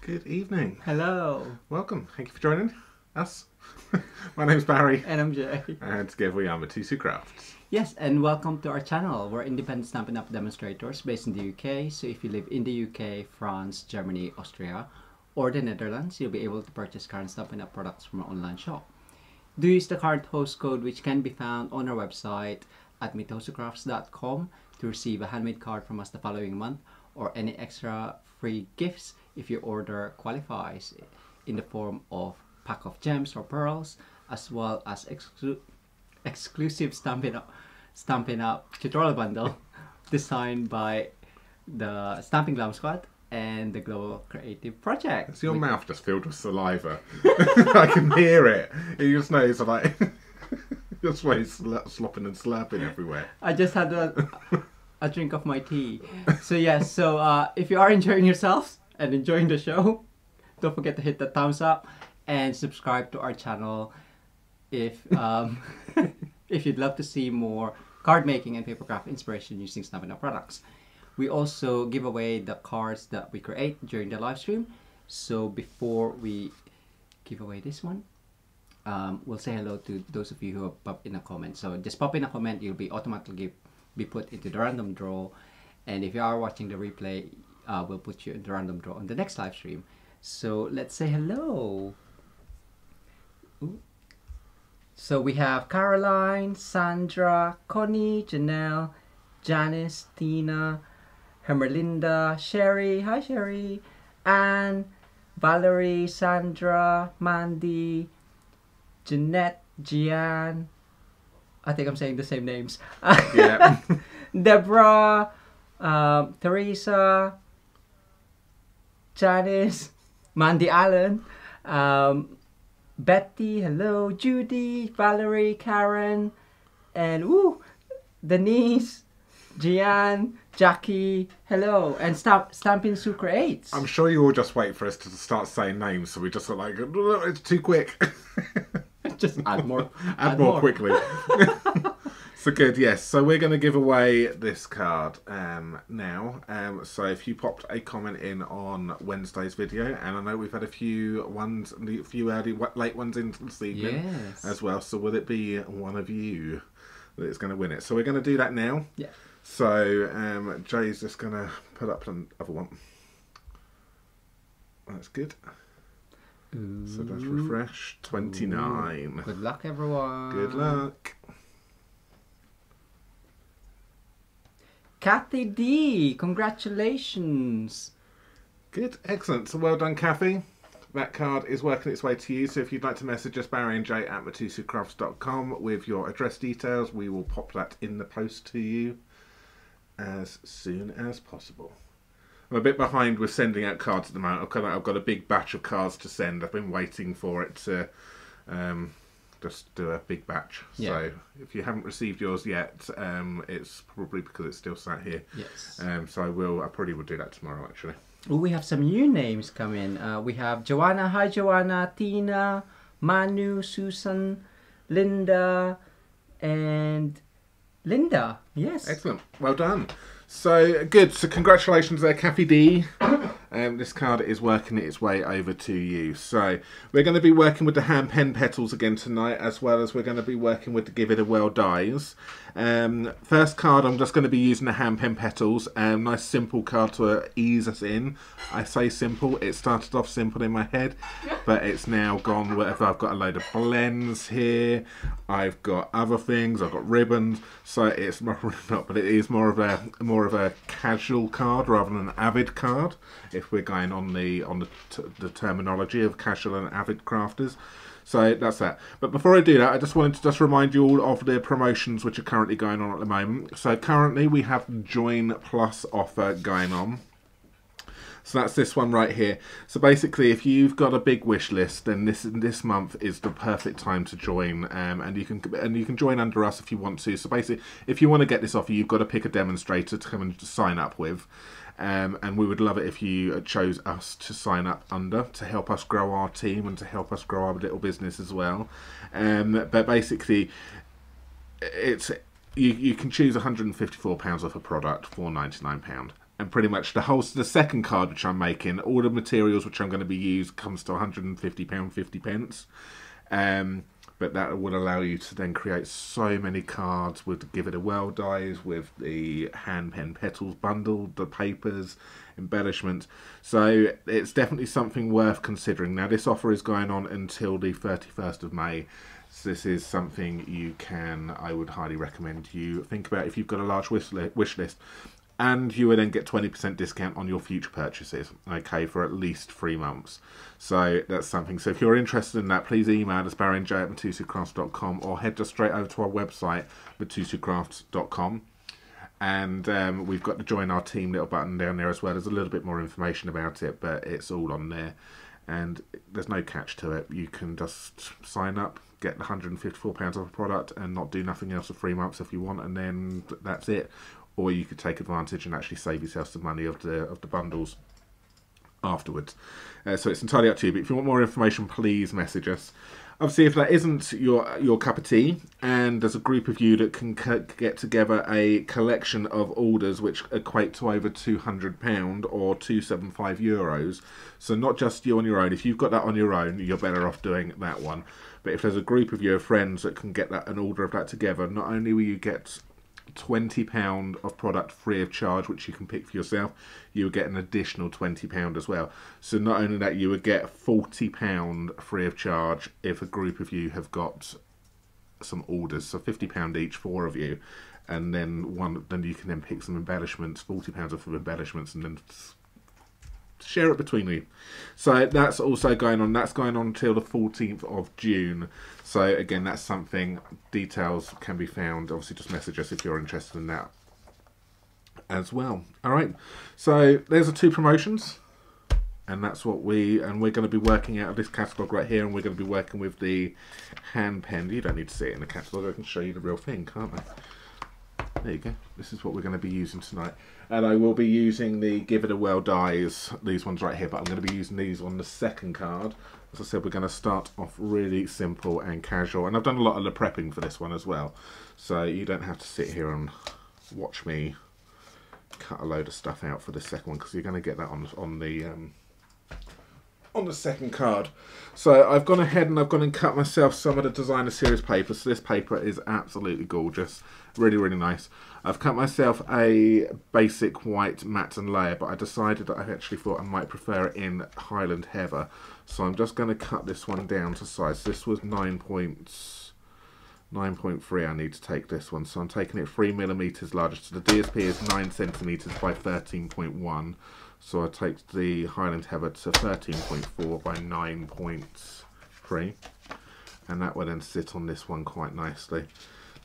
Good evening. Hello. Welcome. Thank you for joining us. My name's Barry. And I'm Jay. And together we are Mitosu Crafts. Yes, and welcome to our channel. We're independent Stampin' Up demonstrators based in the UK. So if you live in the UK, France, Germany, Austria, or the Netherlands, you'll be able to purchase current Stampin' Up products from our online shop. Do use the current host code, which can be found on our website at mitosukcrafts.com to receive a handmade card from us the following month, or any extra free gifts if your order qualifies, in the form of pack of gems or pearls, as well as exclusive Stampin' Up tutorial bundle designed by the Stamping Glam Squad and the Global Creative Project. It's your mouth just filled with saliva. I can hear it. You just know it's like just way slopping and slurping everywhere. I just had a drink of my tea. So yes, so if you are enjoying yourselves and enjoying the show, don't forget to hit the thumbs up and subscribe to our channel if if you'd love to see more card making and papercraft inspiration using Stampin' Up products. We also give away the cards that we create during the live stream. So before we give away this one, we'll say hello to those of you who have popped in a comment. So just pop in a comment, you'll be automatically be put into the random draw, and if you are watching the replay, we'll put you in the random draw on the next live stream. So let's say hello. Ooh. So we have Caroline, Sandra, Connie, Janelle, Janice, Tina, Hermelinda, Sherry, hi Sherry, Anne, Valerie, Sandra, Mandy, Jeanette, Gian, I think I'm saying the same names. Yeah. Deborah, Teresa, Janice, Mandy Allen, Betty, hello, Judy, Valerie, Karen, and Denise, Gian, Jackie, hello, and Stampin' Sue Creates. I'm sure you all just wait for us to start saying names, so we just are like, it's too quick. Just add more. add more quickly. So good, yes. So we're going to give away this card now. So if you popped a comment in on Wednesday's video, and I know we've had a few late ones in this evening as well. So will it be one of you that is going to win it? So we're going to do that now. Yeah. So Jay's just going to put up another one. That's good. Ooh. So let's refresh. 29. Good luck, everyone. Good luck. Kathy D, congratulations. Good, excellent. So well done, Kathy. That card is working its way to you. So if you'd like to message us, Barry and Jay at mitosukcrafts.com with your address details, we will pop that in the post to you as soon as possible. I'm a bit behind with sending out cards at the moment. I've got a big batch of cards to send. I've been waiting for it to just do a big batch. Yeah. So if you haven't received yours yet, it's probably because it's still sat here. Yes. So I probably will do that tomorrow, actually. Oh, we have some new names coming. We have Joanna, hi Joanna, Tina, Manu, Susan, Linda, and Linda. Yes. Excellent. Well done. So good. So congratulations there, Kathy D. This card is working its way over to you. So we're going to be working with the hand pen petals again tonight, as well as we're going to be working with the Give It a Whirl dies. First card, I'm just going to be using the hand pen petals. Nice simple card to ease us in. I say simple. It started off simple in my head, but it's now gone whatever. I've got a load of blends here. I've got other things. I've got ribbons. So it's not, but it is more of a casual card rather than an avid card, if we're going on the terminology of casual and avid crafters. So that's that. But before I do that, I just wanted to remind you all of the promotions which are currently going on at the moment. So currently we have Join Plus offer going on. So that's this one right here. So basically, if you've got a big wish list, then this month is the perfect time to join, and you can join under us if you want to. So basically, if you want to get this offer, you've got to pick a demonstrator to come and sign up with. And we would love it if you chose us to sign up under, to help us grow our team and to help us grow our little business as well. But basically, you can choose £154 off a product for £99. And pretty much the second card which I'm making, all the materials which I'm going to be used comes to £150.50. But that would allow you to then create so many cards with Give It a Whirl dies, with the hand pen petals bundle, the papers, embellishments. So it's definitely something worth considering. Now this offer is going on until the 31st of May. So this is something I would highly recommend you think about if you've got a large wish list. And you will then get 20% discount on your future purchases, okay, for at least 3 months. So that's something. So if you're interested in that, please email us, barryandj@mitosucrafts.com, or head just straight over to our website, mitosucrafts.com. And we've got the join our team little button down there as well. There's a little bit more information about it, but it's all on there. And there's no catch to it. You can just sign up, get the £154 of a product, and not do nothing else for 3 months if you want, and then that's it. Or you could take advantage and actually save yourself some money of the bundles afterwards. So it's entirely up to you. But if you want more information, please message us. Obviously, if that isn't your cup of tea, and there's a group of you that can get together a collection of orders which equate to over £200 or €275, so not just you on your own. If you've got that on your own, you're better off doing that one. But if there's a group of your friends that can get an order of that together, not only will you get £20 of product free of charge, which you can pick for yourself, you would get an additional £20 as well. So not only that, you would get £40 free of charge if a group of you have got some orders. So £50 each, 4 of you, and then you can then pick some embellishments, £40 of embellishments, and then share it between you. So that's also going on. That's going on until the 14th of June. So again, that's something. Details can be found. Obviously, just message us if you're interested in that as well. All right. So there's the 2 promotions, and that's what we're going to be working out of this catalogue right here, and we're going to be working with the hand pen. You don't need to see it in the catalogue. I can show you the real thing, can't I? There you go. This is what we're going to be using tonight. And I will be using the Give It a Whirl dies, these ones right here, but I'm going to be using these on the second card. As I said, we're going to start off really simple and casual. And I've done a lot of the prepping for this one as well. So you don't have to sit here and watch me cut a load of stuff out for the second one, because you're going to get that on the second card. So I've gone ahead and I've gone and cut myself some of the designer series paper. So this paper is absolutely gorgeous, really, really nice. I've cut myself a basic white matte and layer, but I decided that I actually thought I might prefer it in Highland Heather. So I'm just going to cut this one down to size. This was 9.3. I need to take this one, so I'm taking it 3mm larger. So the DSP is 9cm by 13.1. So I take the Highland Heather to 13.4 by 9.3, and that will then sit on this one quite nicely.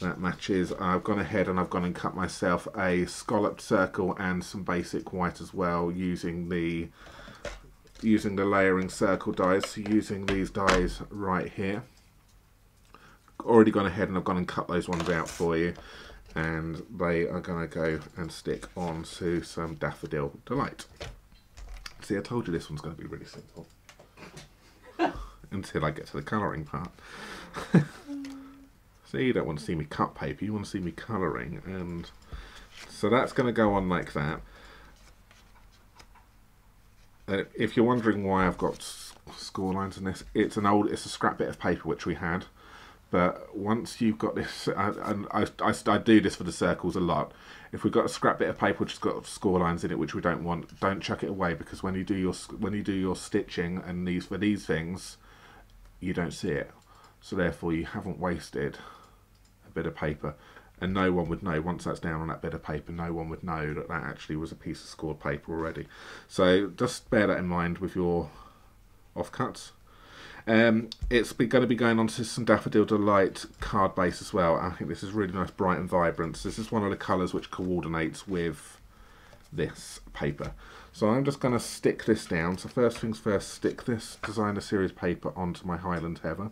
That matches. I've gone ahead and I've gone and cut myself a scalloped circle and some basic white as well, using the layering circle dies. So using these dies right here. Already gone ahead and I've gone and cut those ones out for you, and they are going to go and stick onto some Daffodil Delight. See, I told you this one's going to be really simple until I get to the colouring part. See, you don't want to see me cut paper, you want to see me colouring, and so that's going to go on like that. If you're wondering why I've got score lines in this, it's a scrap bit of paper which we had. But once you've got this, I do this for the circles a lot. If we've got a scrap bit of paper which has got score lines in it which we don't want, don't chuck it away, because when you do your stitching and for these things, you don't see it. So therefore you haven't wasted a bit of paper, and no one would know once that's down on that bit of paper. No one would know that that actually was a piece of scored paper already. So just bear that in mind with your offcuts. It's going to be going on to some Daffodil Delight card base as well. I think this is really nice, bright and vibrant. So this is one of the colours which coordinates with this paper. So I'm just going to stick this down. So first things first, stick this designer series paper onto my Highland Heather.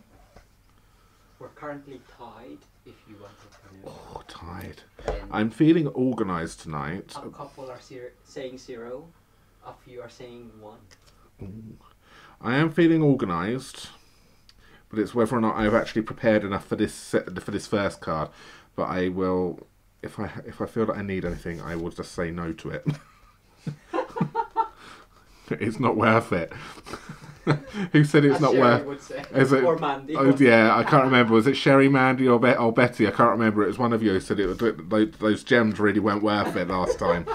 We're currently tied, if you want to know. Oh, tied. I'm feeling organised tonight. A couple are saying 0, a few are saying 1. Ooh. I am feeling organised, but it's whether or not I've actually prepared enough for this first card. But I will, if I feel that I need anything, I will just say no to it. It's not worth it. Who said it's not Sherry worth would say. Is it? Or Mandy. Oh, yeah, I can't remember. Was it Sherry, Mandy, or Betty? I can't remember. It was one of you who said those gems really weren't worth it last time.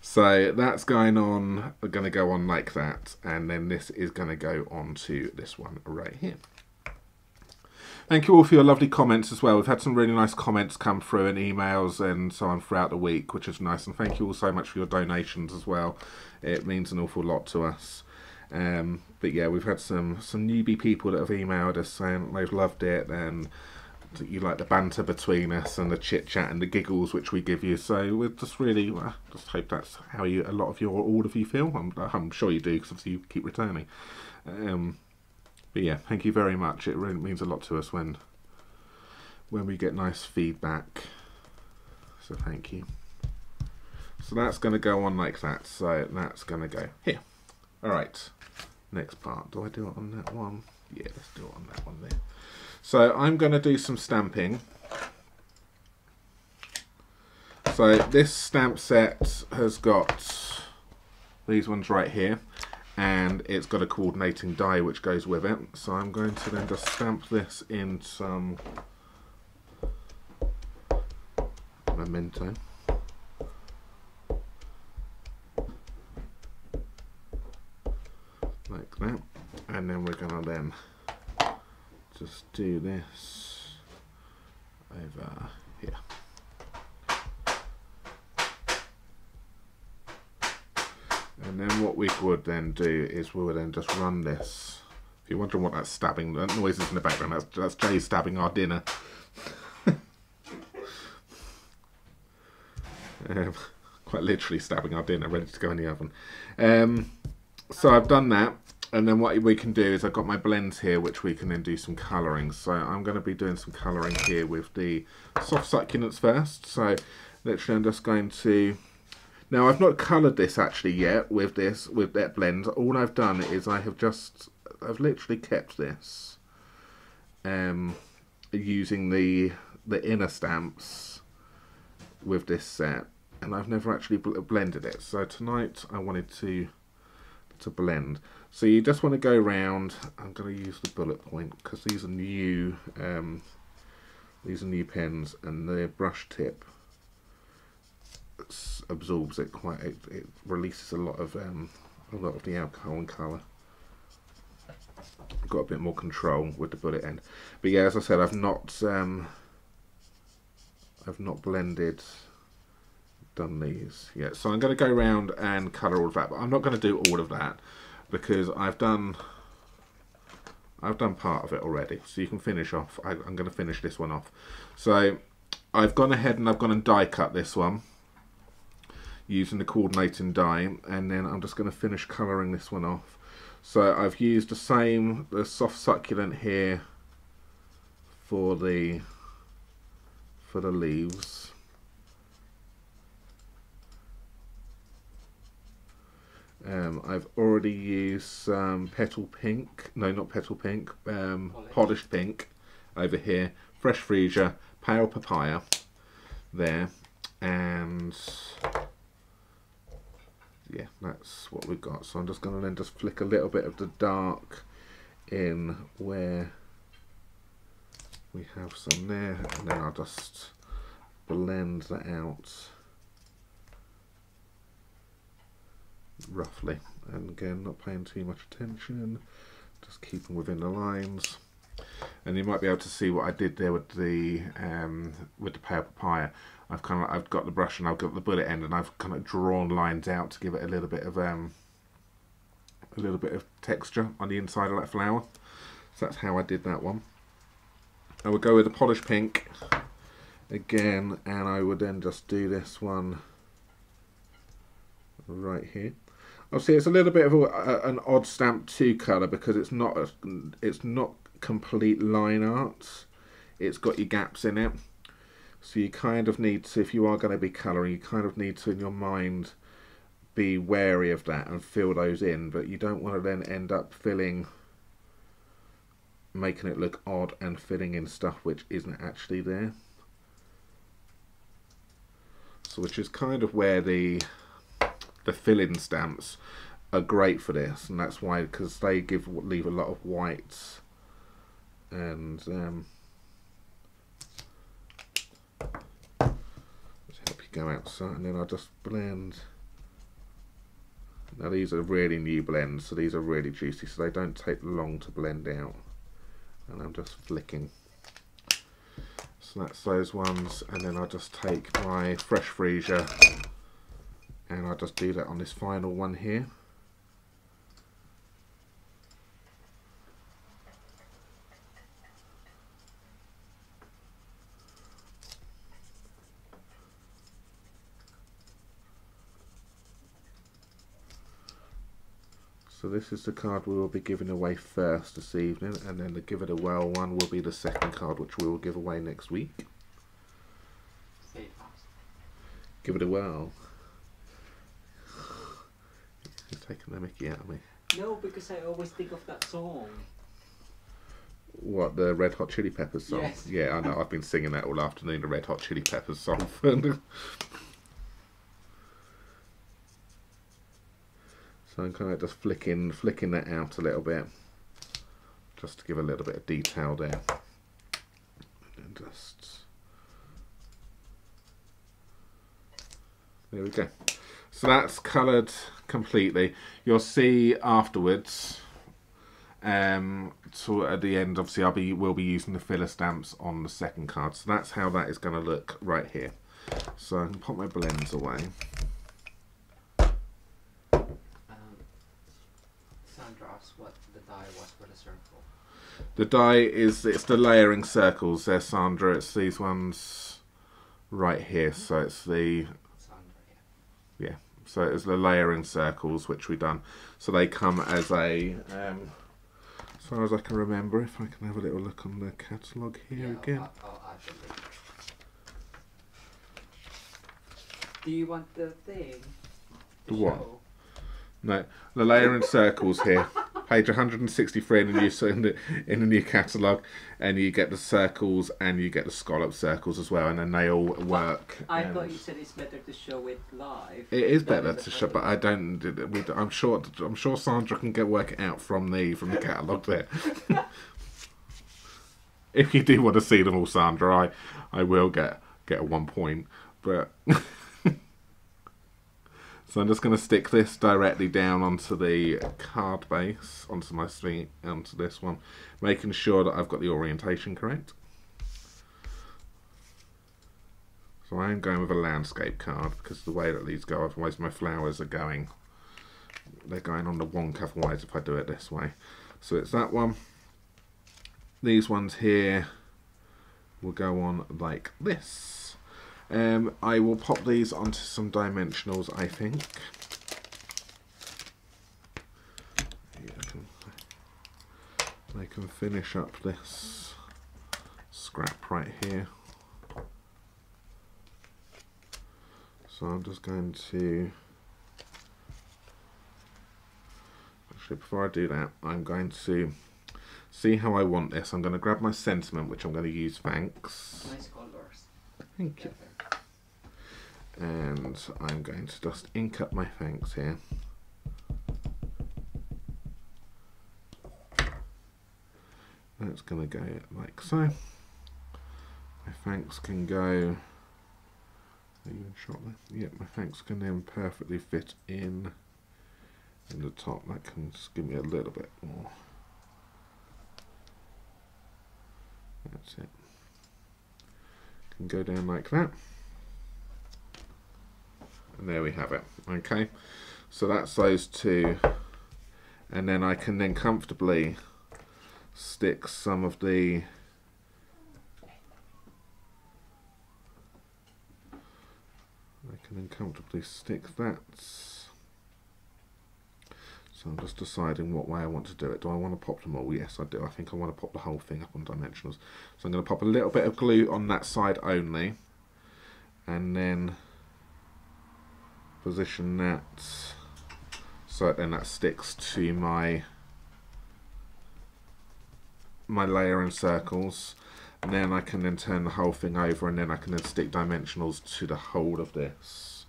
So that's going on. We're going to go on like that, and then this is going to go on to this one right here. Thank you all for your lovely comments as well. We've had some really nice comments come through and emails and so on throughout the week, which is nice. And thank you all so much for your donations as well. It means an awful lot to us. But yeah, we've had some newbie people that have emailed us saying they've loved it and you like the banter between us and the chit chat and the giggles which we give you. So we're just really just hope that's how all of you feel. I'm sure you do, because obviously you keep returning. But yeah, thank you very much. It really means a lot to us when we get nice feedback. So thank you. So that's going to go on like that. So that's going to go here. All right. Next part. Do I do it on that one? Yeah, let's do it on that one there. So I'm going to do some stamping. So this stamp set has got these ones right here. And it's got a coordinating die which goes with it. So I'm going to then just stamp this in some memento. Like that. And then we're going to then just do this over here. And then what we would then do is we would then just run this. If you're wondering what that stabbing, that noise is in the background, that's Jay stabbing our dinner. Quite literally stabbing our dinner, ready to go in the oven. So I've done that, and then what we can do is I've got my blends here which we can then do some colouring. So I'm going to be doing some colouring here with the soft succulents first. So literally I'm just going to... Now I've not coloured this actually yet with that blend. All I've done is I've literally kept this using the inner stamps with this set, and I've never actually blended it. So tonight I wanted to blend. So you just want to go around. I'm going to use the bullet point because these are new pens, and the brush tip absorbs it quite. It releases a lot of the alcohol and colour. I've got a bit more control with the bullet end. But yeah, as I said, I've not done these yet. So I'm going to go around and colour all of that, but I'm not going to do all of that because I've done part of it already. So you can finish off. I'm going to finish this one off. So I've gone ahead and I've gone and die cut this one using the coordinating die, and then I'm just going to finish colouring this one off. So I've used the soft succulent here for the leaves. I've already used some petal pink, no not petal pink, polished pink over here, fresh freesia, pale papaya there, and yeah, that's what we've got. So I'm just going to then just flick a little bit of the dark in where we have some there, and then I'll just blend that out roughly. And again, not paying too much attention, just keeping within the lines. And you might be able to see what I did there with the pale papaya. I've got the brush and I've got the bullet end, and I've kind of drawn lines out to give it a little bit of texture on the inside of that flower. So that's how I did that one. I would go with the polished pink again, and I would then just do this one right here. Obviously, it's a little bit of an odd stamp to colour because it's not complete line art. It's got your gaps in it. So you kind of need to, if you are going to be colouring, you kind of need to, in your mind, be wary of that and fill those in. But you don't want to then end up making it look odd and filling in stuff which isn't actually there. So which is kind of where the the fill-in stamps are great for this, and that's why, because they leave a lot of whites and let's help you go outside, and then I'll just blend. Now these are really new blends, so these are really juicy, so they don't take long to blend out, and I'm just flicking. So that's those ones, and then I'll just take my fresh freesia and I'll just do that on this final one here. So this is the card we will be giving away first this evening, and then the Give It a Whirl one will be the second card, which we will give away next week. Say it fast. Give It a Whirl. You're taking the mickey out of me. No, because I always think of that song. What, the Red Hot Chili Peppers song? Yes. Yeah, I know. I've been singing that all afternoon, the Red Hot Chili Peppers song. So I'm kind of just flicking that out a little bit, just to give a little bit of detail there. And just there we go. So that's coloured completely. You'll see afterwards. So at the end, obviously, we'll be using the filler stamps on the second card. So that's how that is going to look right here. So I can pop my blends away. What the die was for the circle. The die it's the layering circles there, Sandra. It's these ones right here. So it's the yeah. So it's the layering circles which we done. So they come as a as far as I can remember. If I can have a little look on the catalogue here again. I'll add them. Do you want the thing? The what? No, the layering circles here. Page 163 in the new catalogue, and you get the circles and you get the scallop circles as well, and then they all work. I thought you said it's better to show it live. It is better to show, but I don't. I'm sure Sandra can work it out from the catalogue there. If you do want to see them all, Sandra, I will get a 1 point, but. So I'm just going to stick this directly down onto the card base, onto my sleeve, onto this one, making sure that I've got the orientation correct. So I am going with a landscape card because of the way that these go, otherwise my flowers are going, they're going on the wonk otherwise if I do it this way. So it's that one. These ones here will go on like this. I will pop these onto some dimensionals, I think. I can finish up this scrap right here. So I'm just going to, actually before I do that, I'm going to see how I want this. I'm going to grab my sentiment, which I'm going to use Thanks. Nice colours. Thank you. And I'm going to just ink up my Thanks here. That's going to go like so. My Thanks can go. Are you in shot there? Yep, my Thanks can then perfectly fit in the top. That can just give me a little bit more. That's it. Can go down like that. And there we have it. Okay, so that's those two, and then I can then comfortably stick some of the stick that. So I'm just deciding what way I want to do it. Do I want to pop them all? Yes, I do. I think I want to pop the whole thing up on dimensionals. So I'm going to pop a little bit of glue on that side only, and then position that so then that sticks to my layer in circles, and then I can then turn the whole thing over, and then I can then stick dimensionals to the whole of this.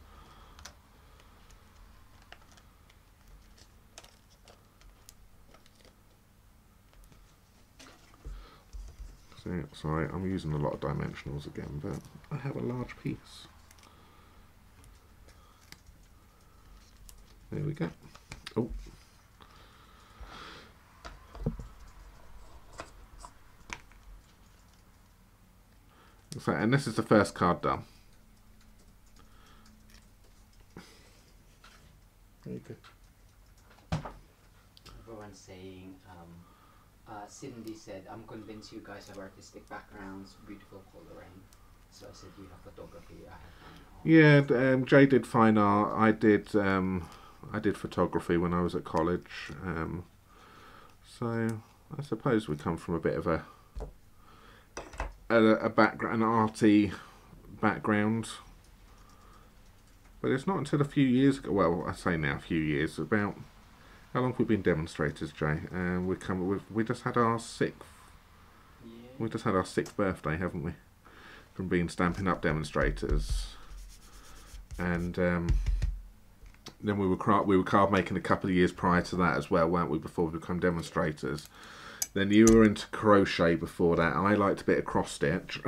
So, sorry, I'm using a lot of dimensionals again, but I have a large piece. There we go. Oh. So, and this is the first card done. There you go. Everyone's saying, Cindy said, I'm convinced you guys have artistic backgrounds, beautiful coloring. So I said, you have photography, I have fine art. Yeah, Jay did fine art. I did photography when I was at college. So I suppose we come from a bit of a background, an arty background. But it's not until a few years ago. Well, I say now a few years. About how long have we been demonstrators, Jay? We just had our sixth. Yeah. We just had our 6th birthday, haven't we? From being Stampin' Up demonstrators, and then we were card making a couple of years prior to that as well, weren't we? Before we became demonstrators. Then you were into crochet before that. I liked a bit of cross stitch.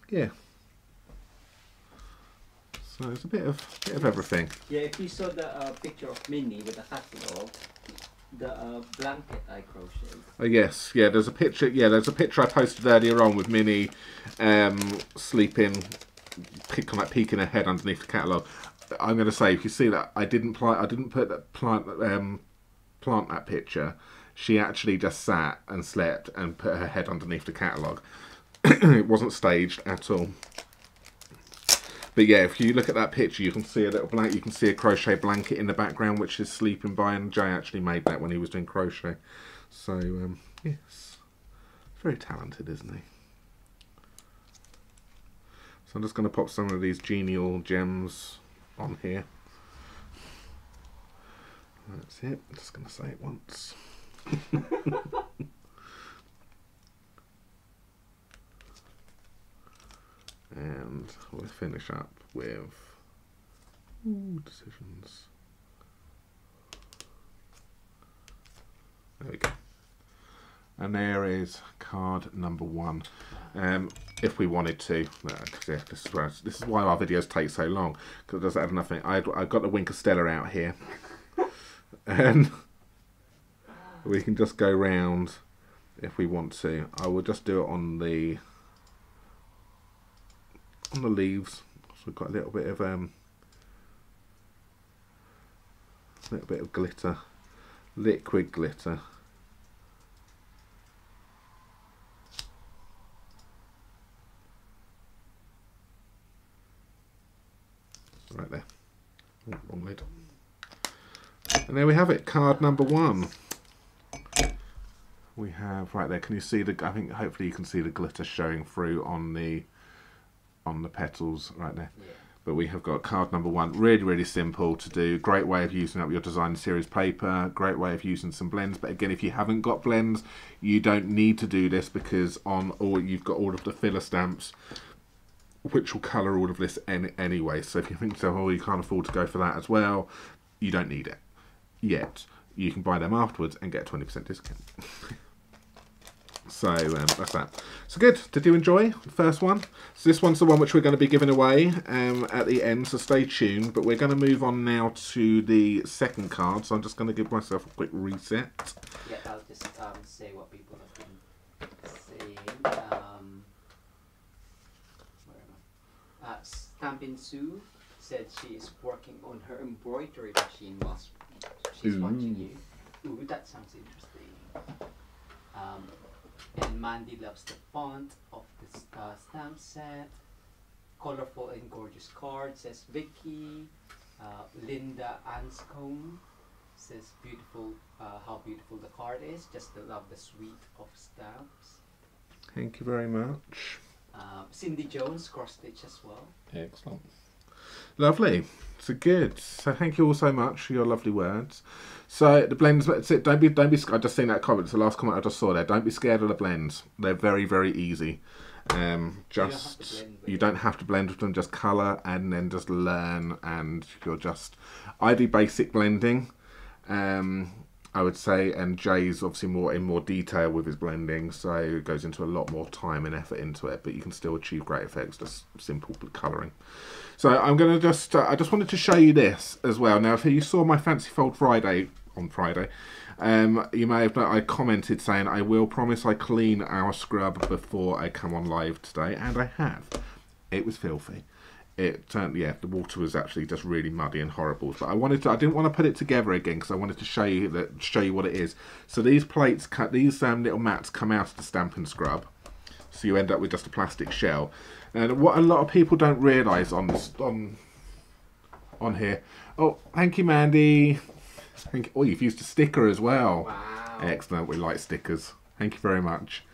Yeah. So it's a bit of everything. Yeah, if you saw the picture of Minnie with the catalog, the blanket I crocheted. Oh yes, yeah. There's a picture. Yeah, there's a picture I posted earlier on with Minnie sleeping, peeking her head underneath the catalogue. I'm going to say, if you see that, I didn't put that plant that picture. She actually just sat and slept and put her head underneath the catalogue. It wasn't staged at all. But yeah, if you look at that picture, you can see a little blanket. You can see a crochet blanket in the background, which is sleeping by, and Jay actually made that when he was doing crochet. So yes, very talented, isn't he? So I'm just going to pop some of these genial gems on here. That's it. I'm just going to say it once. And we'll finish up with decisions. There we go. And there is card number 1. If we wanted to, yeah, this is why our videos take so long, because it doesn't have nothing. I've got the Winker Stella out here, and we can just go round if we want to. I will just do it on the leaves. So we've got a little bit of glitter, liquid glitter. Right there. Oh, wrong lid. And there we have it, card number 1. We have right there. Can you see the? I think hopefully you can see the glitter showing through on the petals right there. Yeah. But we have got card number 1. Really, really simple to do. Great way of using up your design series paper. Great way of using some blends. But again, if you haven't got blends, you don't need to do this, because you've got all of the filler stamps, which will colour all of this anyway. So if you think you can't afford to go for that as well, you don't need it yet. You can buy them afterwards and get a 20% discount. So that's that. So good. Did you enjoy the first one? So this one's the one which we're going to be giving away at the end, so stay tuned. But we're going to move on now to the second card. So I'm just going to give myself a quick reset. Yeah, I'll just say what people have been saying. Where am I? Stampin' Sue said she is working on her embroidery machine whilst she's watching you. Ooh, that sounds interesting. And Mandy loves the font of the stamp set. Colorful and gorgeous card, says Vicky. Linda Anscombe says beautiful, how beautiful the card is. Just love the suite of stamps. Thank you very much. Cindy Jones, cross stitch as well. Excellent. Lovely. So good. So thank you all so much for your lovely words. So the blends, that's it. Don't be. I just seen that comment. It's the last comment I just saw there. Don't be scared of the blends. They're very, very easy. You don't have to blend with them. Just colour and then just learn. And you're just. I do basic blending. I would say, and Jay's obviously in more detail with his blending, so it goes into a lot more time and effort into it, but you can still achieve great effects, just simple colouring. So I'm going to I just wanted to show you this as well. Now, if you saw my Fancy Fold Friday on Friday, you may have I commented saying I will promise I clean our scrub before I come on live today, and I have. It was filthy. It turned, yeah, the water was actually just really muddy and horrible. But I didn't want to put it together again because I wanted to show you what it is. So these plates, these little mats come out of the Stampin' Scrub, so you end up with just a plastic shell. And what a lot of people don't realise on here. Oh, thank you, Mandy. Oh, you've used a sticker as well. Wow. Excellent. We like stickers. Thank you very much.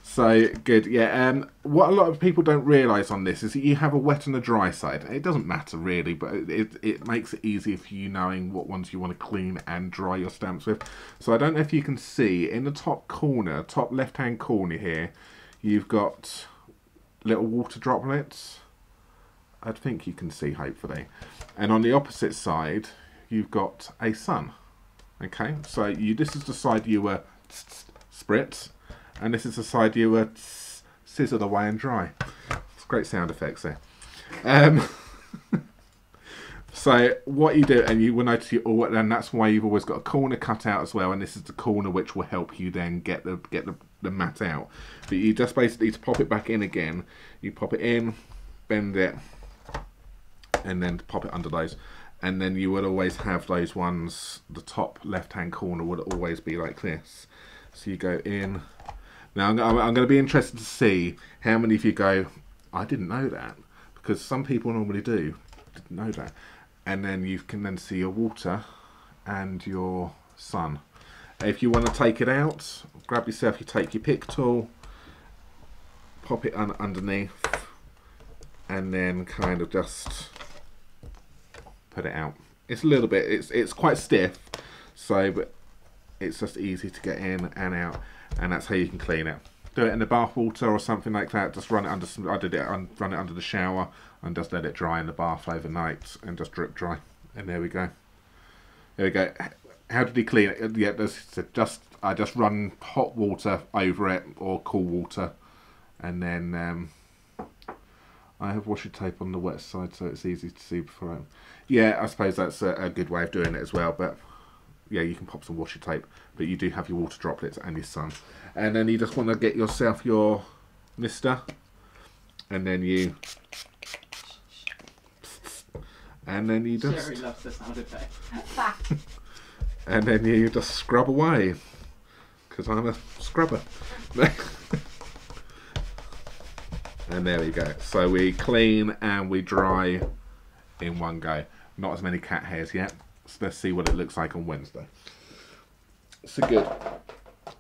So good, yeah. What a lot of people don't realise on this is that you have a wet and a dry side. It doesn't matter really, but it makes it easier for you knowing what ones you want to clean and dry your stamps with. So I don't know if you can see in the top corner, top left-hand corner here, you've got little water droplets. I think you can see, hopefully. And on the opposite side, you've got a sun. Okay, so this is the side you were spritz. And this is the side you were scissored away and dry. It's great sound effects there. So what you do, and you will notice and that's why you've always got a corner cut out as well. And this is the corner which will help you then get the mat out. But you just basically need to pop it back in again. You pop it in, bend it, and then pop it under those. And then you would always have those ones. The top left-hand corner would always be like this. So you go in. Now, I'm going to be interested to see how many of you go, I didn't know that, because some people normally didn't know that. And then you can then see your water and your sun. If you want to take it out, grab yourself, you take your pick tool, pop it underneath, and then kind of just put it out. It's a little bit, it's quite stiff, so, but it's just easy to get in and out. And that's how you can clean it. Do it in the bath water or something like that. Just run it under. Run it under the shower and just let it dry in the bath overnight and just drip dry. And there we go. There we go. How did he clean it? Yeah, I just run hot water over it or cool water, and then I have washi tape on the wet side so it's easy to see before. Yeah, I suppose that's a good way of doing it as well. But yeah, you can pop some washi tape, but you do have your water droplets and your sun. And then you just want to get yourself your mister, and then you just Sherry loves the sound effect. and then you just scrub away, because I'm a scrubber. And there we go. So we clean and we dry in one go. Not as many cat hairs yet. So let's see what it looks like on Wednesday. So good.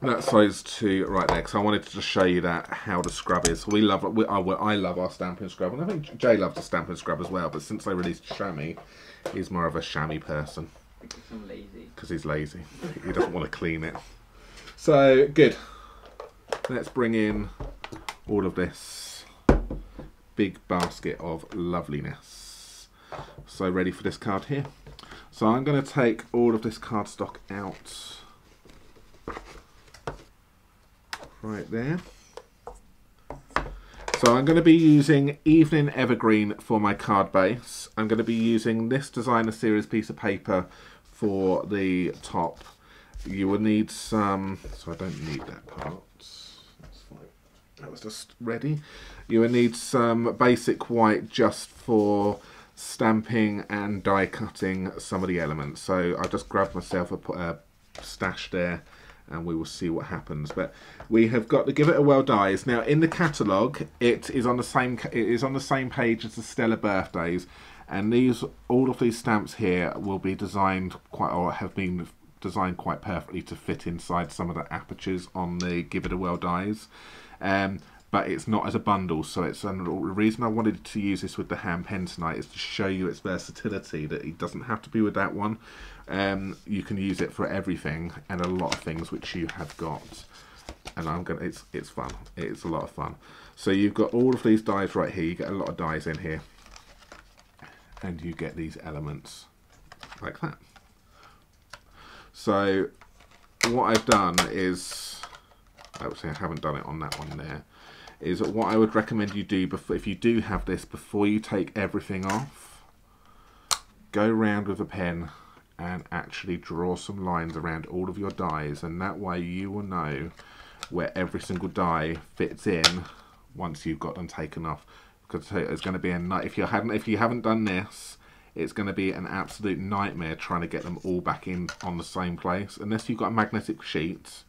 That size to right there, because I wanted to just show you that how the scrub is. I love our Stampin' Scrub, and I think Jay loves the Stampin' Scrub as well. But since they released Chamois, he's more of a chamois person. Because I'm lazy. Because he's lazy. He doesn't want to clean it. So good. Let's bring in all of this big basket of loveliness. So ready for this card here. So I'm going to take all of this cardstock out right there. So I'm going to be using Evening Evergreen for my card base. I'm going to be using this Designer Series piece of paper for the top. You will need some, so I don't need that part. That's fine. That was just ready. You will need some basic white just for stamping and die cutting some of the elements. So I just grabbed myself a stash there, and we will see what happens. But we have got to give it a whirl dies. Now in the catalogue, it is on the same page as the Stellar Birthdays, and all of these stamps here will be designed have been designed quite perfectly to fit inside some of the apertures on the Give It a Whirl dies. But it's not as a bundle, so it's the reason I wanted to use this with the hand pen tonight is to show you its versatility, that it doesn't have to be with that one. You can use it for everything and a lot of things which you have got. And it's fun. It's a lot of fun. So you've got all of these dies right here. You get a lot of dies in here, and you get these elements like that. So what I've done is, obviously I haven't done it on that one there, is what I would recommend you do before, if you do have this, before you take everything off, go round with a pen and actually draw some lines around all of your dies, and that way you will know where every single die fits in once you've got them taken off. Because it's going to be a night if you haven't done this, it's going to be an absolute nightmare trying to get them all back in on the same place, unless you've got a magnetic sheet.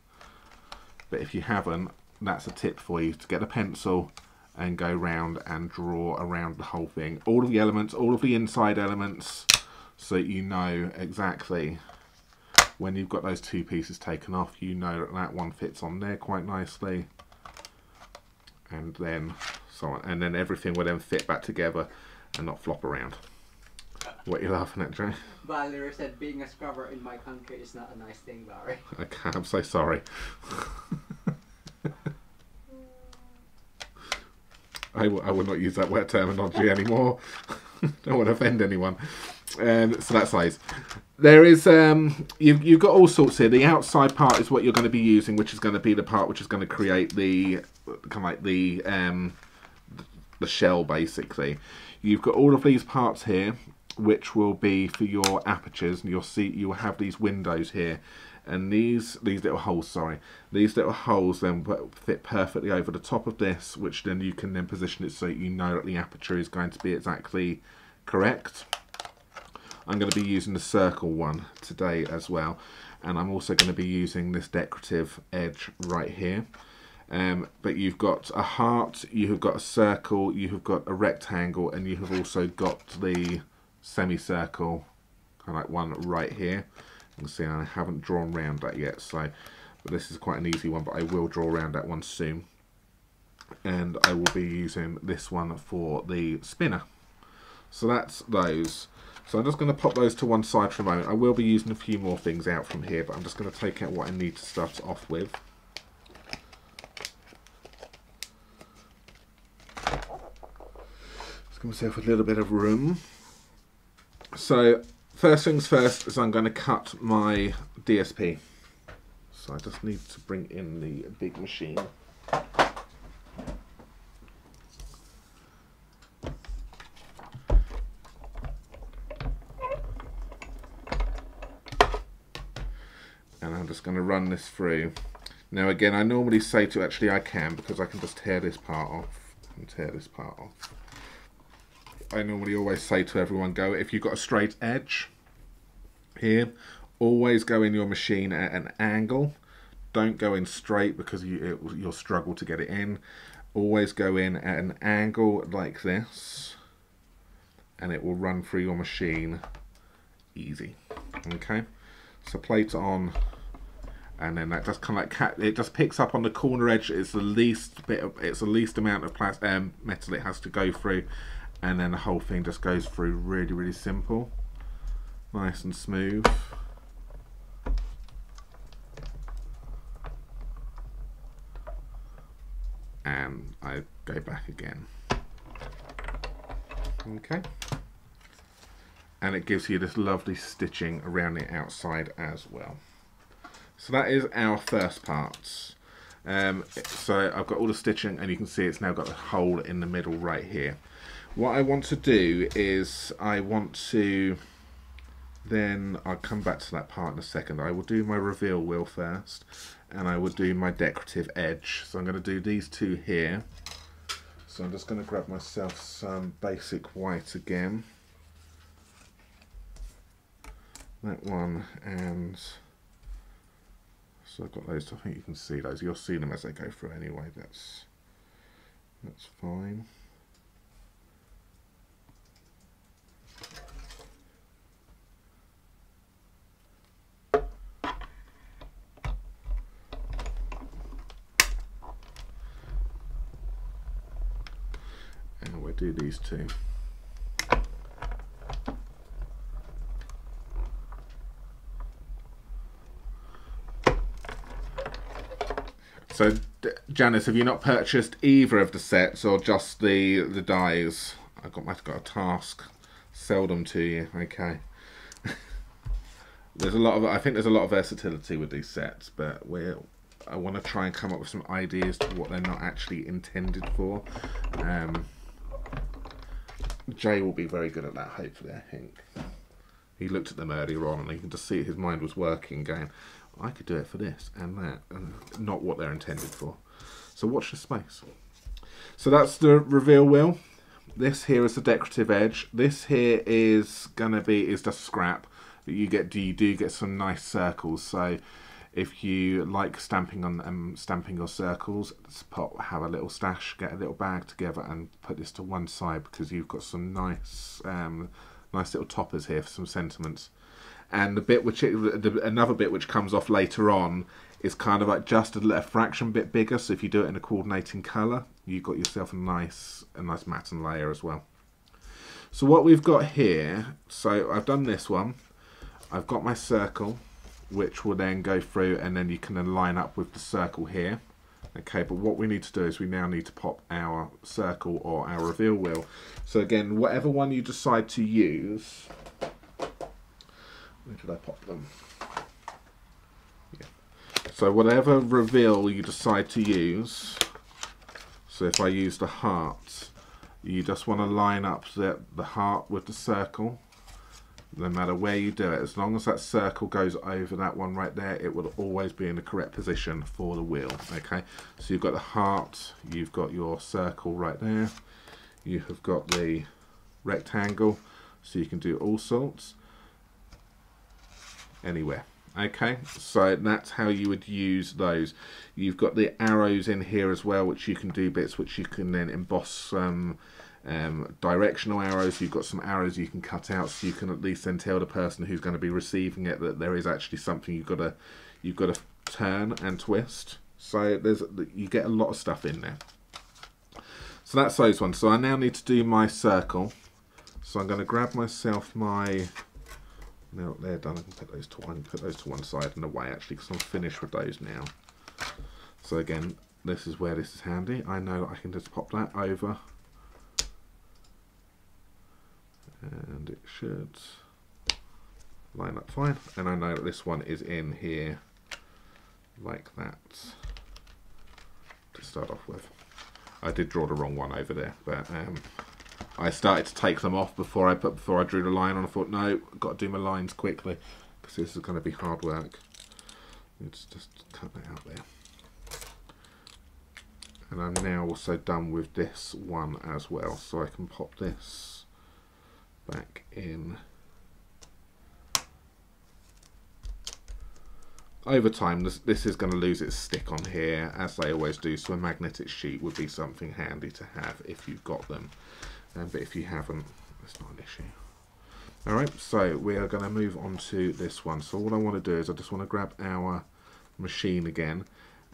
But if you haven't, that's a tip for you, to get a pencil and go round and draw around the whole thing, all of the elements, all of the inside elements, so you know exactly when you've got those two pieces taken off, you know that that one fits on there quite nicely, and then so on, and then everything will then fit back together and not flop around. What are you laughing at, Jay? Valerie said being a scrubber in my country is not a nice thing, Barry. Okay, I'm so sorry. I will not use that word terminology anymore. Don't want to offend anyone. So that size. There is you've got all sorts here. The outside part is what you're going to be using, which is going to be the part which is going to create the kind of like the shell, basically. You've got all of these parts here, which will be for your apertures, and you'll see you will have these windows here, and these little holes, sorry, these little holes then fit perfectly over the top of this, which then you can then position it so you know that the aperture is going to be exactly correct. I'm going to be using the circle one today as well, and I'm also going to be using this decorative edge right here. But you've got a heart, you have got a circle, you have got a rectangle, and you have also got the semicircle, kind of like one right here. You can see I haven't drawn around that yet, so but this is quite an easy one, but I will draw around that one soon. And I will be using this one for the spinner. So that's those. So I'm just going to pop those to one side for a moment. I will be using a few more things out from here, but I'm just going to take out what I need to start off with. Just give myself a little bit of room. So first things first is I'm going to cut my DSP. So I just need to bring in the big machine. And I'm just going to run this through. Now again, I normally say to, actually I can, because I can just tear this part off and tear this part off. I normally always say to everyone, go, if you've got a straight edge here, always go in your machine at an angle. Don't go in straight, because you'll struggle to get it in. Always go in at an angle like this, and it will run through your machine easy. Okay, so plate on, and then that just kind of like it just picks up on the corner edge. It's the least amount of metal it has to go through. And then the whole thing just goes through really, really simple. Nice and smooth. And I go back again. Okay. And it gives you this lovely stitching around the outside as well. So that is our first part. So I've got all the stitching, and you can see it's now got a hole in the middle right here. What I want to do is I'll come back to that part in a second. I will do my reveal wheel first, and I will do my decorative edge. So I'm going to do these two here. So I'm just going to grab myself some basic white again. That one, and so I've got those. I think you can see those. You'll see them as they go through anyway. That's fine. And we'll do these two. So, Janice, have you not purchased either of the sets, or just the dies? I've got a task. Sell them to you. Okay. there's a lot of, I think there's a lot of versatility with these sets, but I want to try and come up with some ideas to what they're not actually intended for. Jay will be very good at that, hopefully, I think. He looked at them earlier on and you can just see his mind was working, going, I could do it for this and that, and not what they're intended for. So watch the space. So that's the reveal wheel. This here is the decorative edge. This here is just scrap, but you do get some nice circles. So if you like stamping on stamping your circles, have a little stash, get a little bag together, and put this to one side because you've got some nice nice little toppers here for some sentiments. And the bit another bit which comes off later on is kind of like just a fraction bit bigger. So if you do it in a coordinating colour, you've got yourself a nice matte and layer as well. So what we've got here, so I've done this one. I've got my circle, which will then go through, and then you can then line up with the circle here. Okay, but what we need to do is we now need to pop our circle or our reveal wheel. So again, whatever one you decide to use, where did I pop them? Yeah. So whatever reveal you decide to use, so if I use the heart, you just want to line up the heart with the circle. No matter where you do it, as long as that circle goes over that one right there, it will always be in the correct position for the wheel. Okay, so you've got the heart, you've got your circle right there, you have got the rectangle, so you can do all sorts anywhere. Okay, so that's how you would use those. You've got the arrows in here as well, which you can do bits which you can then emboss directional arrows. You've got some arrows you can cut out, so you can at least then tell the person who's going to be receiving it that there is actually something you've got to turn and twist. So you get a lot of stuff in there. So that's those ones. So I now need to do my circle. So I'm going to grab myself my. Now they're done, I can put those to one side and away actually, because I'm finished with those now. So again, this is where this is handy. I know that I can just pop that over. And it should line up fine. And I know that this one is in here like that to start off with. I did draw the wrong one over there, but I started to take them off before I drew the line on. I thought, no, I've got to do my lines quickly because this is going to be hard work. Let's just cut that out there. And I'm now also done with this one as well, so I can pop this back in. Over time, this is going to lose its stick on here, as they always do, so a magnetic sheet would be something handy to have if you've got them. But if you haven't, it's not an issue. Alright, so we are going to move on to this one. So what I want to do is I just want to grab our machine again,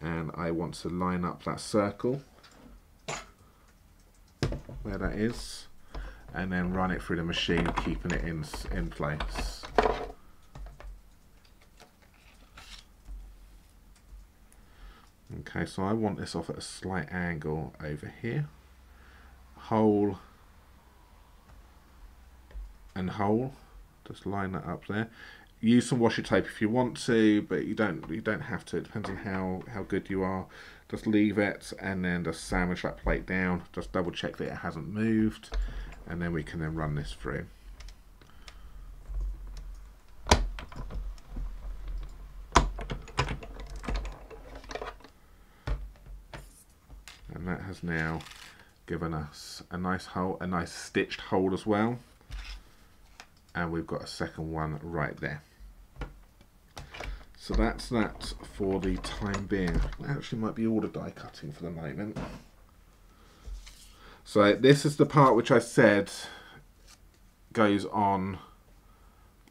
and I want to line up that circle where that is, and then run it through the machine, keeping it in place. Okay, so I want this off at a slight angle over here. Hole and hole, just line that up there. Use some washi tape if you want to, but you don't have to. It depends on how good you are. Just leave it and then just sandwich that plate down. Just double check that it hasn't moved, and then we can then run this through. And that has now given us a nice hole, a nice stitched hole as well. And we've got a second one right there. So that's that for the time being. It actually might be all the die cutting for the moment. So this is the part which I said goes on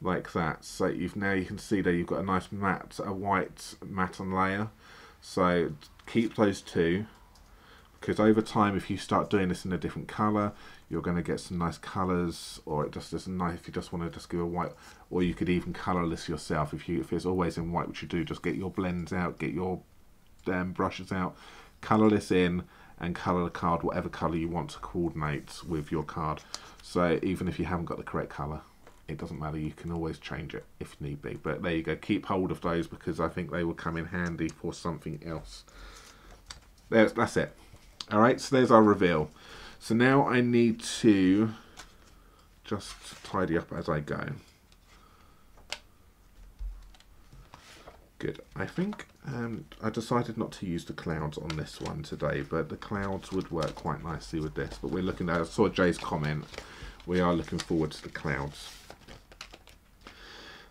like that. So now you can see there you've got a nice a white matte and layer. So keep those two, because over time, if you start doing this in a different colour, you're going to get some nice colours, or it just isn't nice if you just want to just give a white, or you could even colour this yourself. If it's always in white, which you do, just get your blends out, get your brushes out, colour this in, and colour the card whatever colour you want to coordinate with your card. So even if you haven't got the correct colour, it doesn't matter, you can always change it if need be. But there you go, keep hold of those because I think they will come in handy for something else. That's it. Alright, so there's our reveal. So now I need to just tidy up as I go. Good. I think I decided not to use the clouds on this one today, but the clouds would work quite nicely with this. But we're looking at, I saw Jay's comment, we are looking forward to the clouds.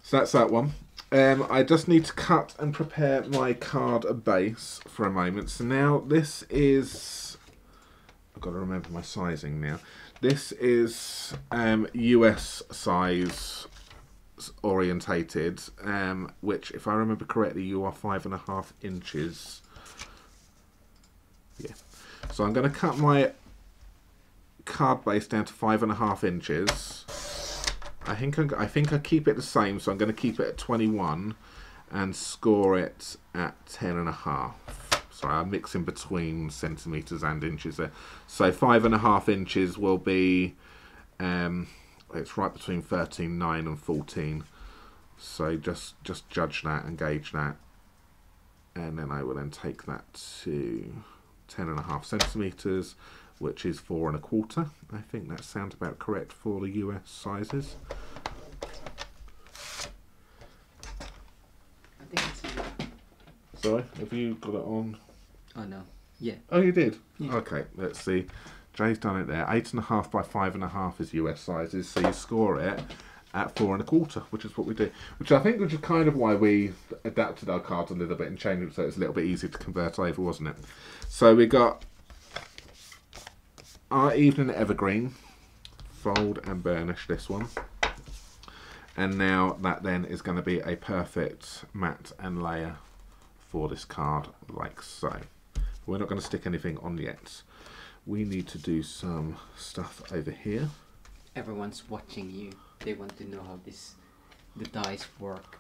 So that's that one. I just need to cut and prepare my card base for a moment. So now this is, I've got to remember my sizing now. This is US size orientated, which if I remember correctly you are 5.5 inches. Yeah, so I'm going to cut my card base down to 5.5 inches. I think I keep it the same, so I'm going to keep it at 21 and score it at 10.5. Sorry, I'm mixing between centimeters and inches there. So 5.5 inches will be it's right between 13.9 and 14, so just judge that and gauge that, and then I will then take that to 10.5 centimeters, which is 4.25. I think that sounds about correct for the US sizes. I think it's Sorry, have you got it on? Oh no, yeah. Oh, you did? Yeah. Okay, let's see. Jay's done it there. 8.5 by 5.5 is US sizes, so you score it at 4.25, which is what we do. Which I think, which is kind of why we adapted our cards a little bit and changed it so it's a little bit easier to convert over, wasn't it? So we got our Evening Evergreen. Fold and burnish this one. And now that then is going to be a perfect mat and layer for this card, like so. We're not going to stick anything on yet. We need to do some stuff over here. Everyone's watching you. They want to know how the dice work.